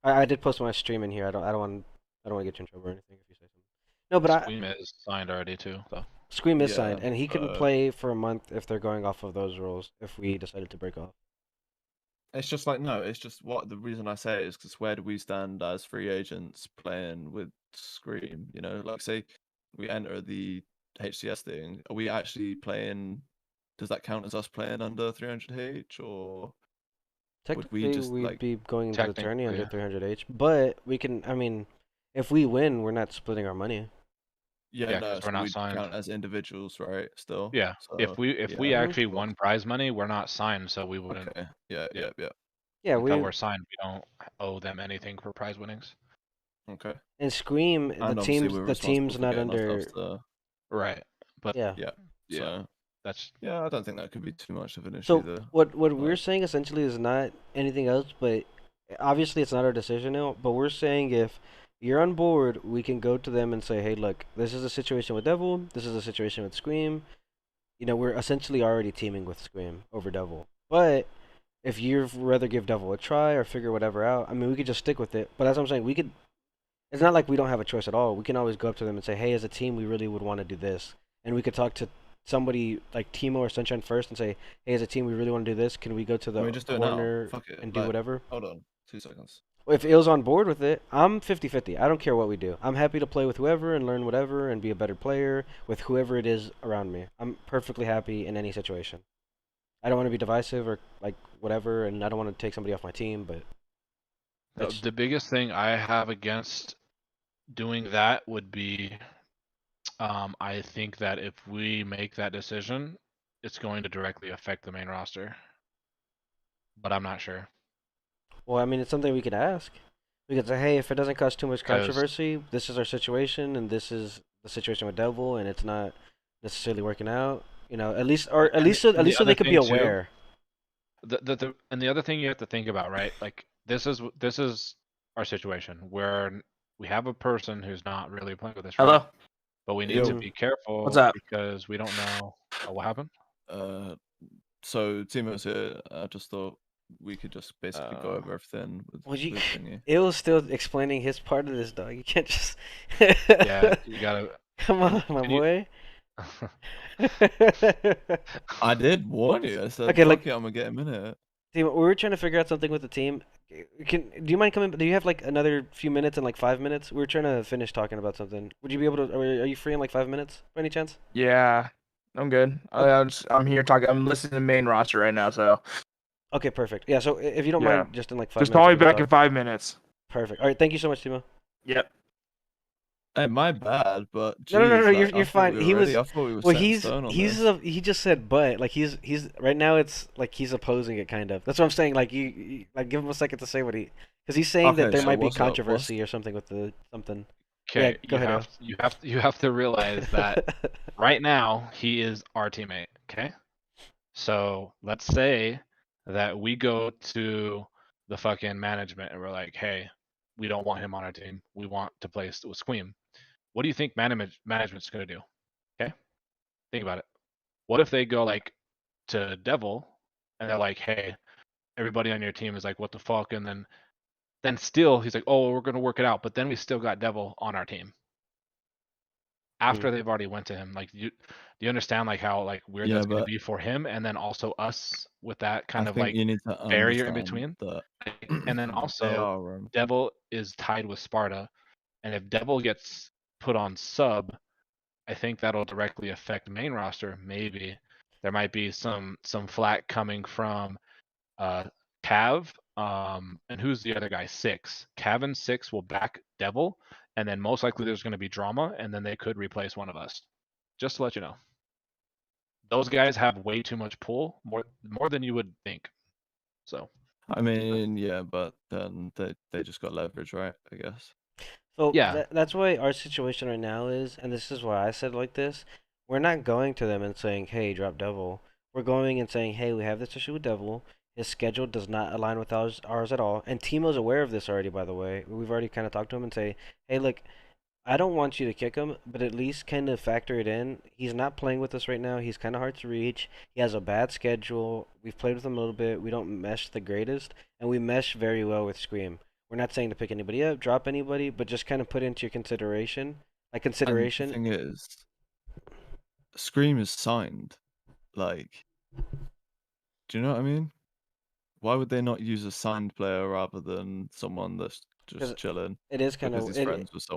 I did post my stream in here. I don't want to get you in trouble or anything if you say something. No, but Squeam is signed already too, though. Scream is Yeah, signed, and he can play for a month if they're going off of those rules. If we decided to break off. it's just like no, it's just what the reason I say it is because where do we stand as free agents playing with Scream? You know, like say we enter the HCS thing, are we actually playing? Does that count as us playing under 300H, or would we Technically, just we'd like? be going into the tourney Technically, under 300H, but we can. I mean, if we win, we're not splitting our money. Yeah, yeah, no, because we're so not we'd signed. count as individuals, right? Still, Yeah, so if yeah, we Mhm. actually won prize money, we're not signed, so we wouldn't. okay, yeah, Yeah, Yeah, until we we're signed, we don't owe them anything for prize winnings. okay. in Scream And obviously we're the responsible team's for not getting ourselves under. to Right, but Yeah. yeah. yeah, So that's yeah, I don't think that could be too much of an issue So there. what we're Like, saying essentially is not anything else, but obviously it's not our decision now. But we're saying if you're on board, we can go to them and say, hey, look, this is a situation with Devil. This is a situation with Scream. You know, we're essentially already teaming with Scream over Devil. But if you'd rather give Devil a try or figure whatever out, I mean, we could just stick with it. But as I'm saying, we could. It's not like we don't have a choice at all. We can always go up to them and say, hey, as a team, we really would want to do this, and we could talk to somebody like Timo or Sunshine first and say, hey, as a team, we really want to do this. Can we go to can we the just do it now? corner Fuck it. and do Like, whatever? hold on, 2 seconds. If Il's on board with it, I'm 50-50. I don't care what we do. I'm happy to play with whoever and learn whatever and be a better player with whoever it is around me. I'm perfectly happy in any situation. I don't want to be divisive or like whatever, and I don't want to take somebody off my team, but it's the biggest thing I have against doing that would be, I think that if we make that decision, it's going to directly affect the main roster, but I'm not sure well, I mean, it's something we could ask. We could say, hey, if it doesn't cause too much because controversy, this is our situation, and this is the situation with Devil, and it's not necessarily working out. You know, at least, or and at the least so other they could be thing too, aware. and the other thing you have to think about, right? Like this is our situation where we have a person who's not really playing with us, right? Hello. But we need to Yo, be What's careful up? because we don't know what happened. so Timo's here. I just thought we could just basically go over everything with, Well, with thingy. it was still explaining his part of this, dog. You can't just. Yeah, you gotta. Come on, my Can you- boy. I did warn you. I said, Okay, "Fuck like- it, I'm gonna get him in it." Team, we were trying to figure out something with the team. Do you mind coming? Do you have like another few minutes and like 5 minutes? We were trying to finish talking about something. Would you be able to? Are you free in like 5 minutes by any chance? Yeah, I'm good. I'm here talking. I'm listening to the main roster right now, so Okay, perfect. Yeah, so if you don't Yeah. mind, just in like 5 just minutes. call me we can back talk. in 5 minutes. Perfect. All right, thank you so much, Timo. Yep. Hey, my bad, but No, no, no, geez, no, like, I you're thought fine. we were He was. ready. I thought we were Well, set in he's stone on he's this. he just said but like he's right now it's like he's opposing it kind of. That's what I'm saying. Like you like give him a second to say what he because he's saying that Okay, there so might be what's up? controversy or something with the something. Okay, go ahead, Al. you have to realize that right now he is our teammate. Okay, so let's say that we go to the fucking management and we're like, hey, we don't want him on our team. We want to play with Squeam. What do you think management's gonna do? Okay, think about it. What if they go like to Devil and they're like, hey, everybody on your team is like, what the fuck? And then still he's like, oh, we're gonna work it out. But then we still got Devil on our team. after they've already went to him. Like, do you understand like how like weird Yeah, that's going to but be for him, and then also us with that kind I of think like you need to barrier in understand between. that And then they also are. Devil is tied with Sparta, and if Devil gets put on sub, I think that'll directly affect main roster. Maybe there might be some flack coming from Cav. And who's the other guy? Six. Cav and Six will back Devil, and then most likely there's going to be drama, and then they could replace one of us. Just to let you know, those guys have way too much pull, more than you would think. So I mean, yeah, but then they just got leverage, right? I guess. So yeah, that's why our situation right now is, and this is why I said it like this. We're not going to them and saying, "Hey, drop Devil." We're going and saying, "Hey, we have this issue with Devil. His schedule does not align with ours at all." And Timo's aware of this already, by the way. We've already kind of talked to him and say, "Hey, look, I don't want you to kick him, but at least kind of factor it in. He's not playing with us right now. He's kind of hard to reach. He has a bad schedule. We've played with him a little bit. We don't mesh the greatest, and we mesh very well with Scream. We're not saying to pick anybody up, drop anybody, but just kind of put into your consideration. Like And the consideration, thing is, Scream is signed. Like, do you know what I mean? Why would they not use a signed player rather than someone that's 'cause just chilling it is kind because of he's friends with someone?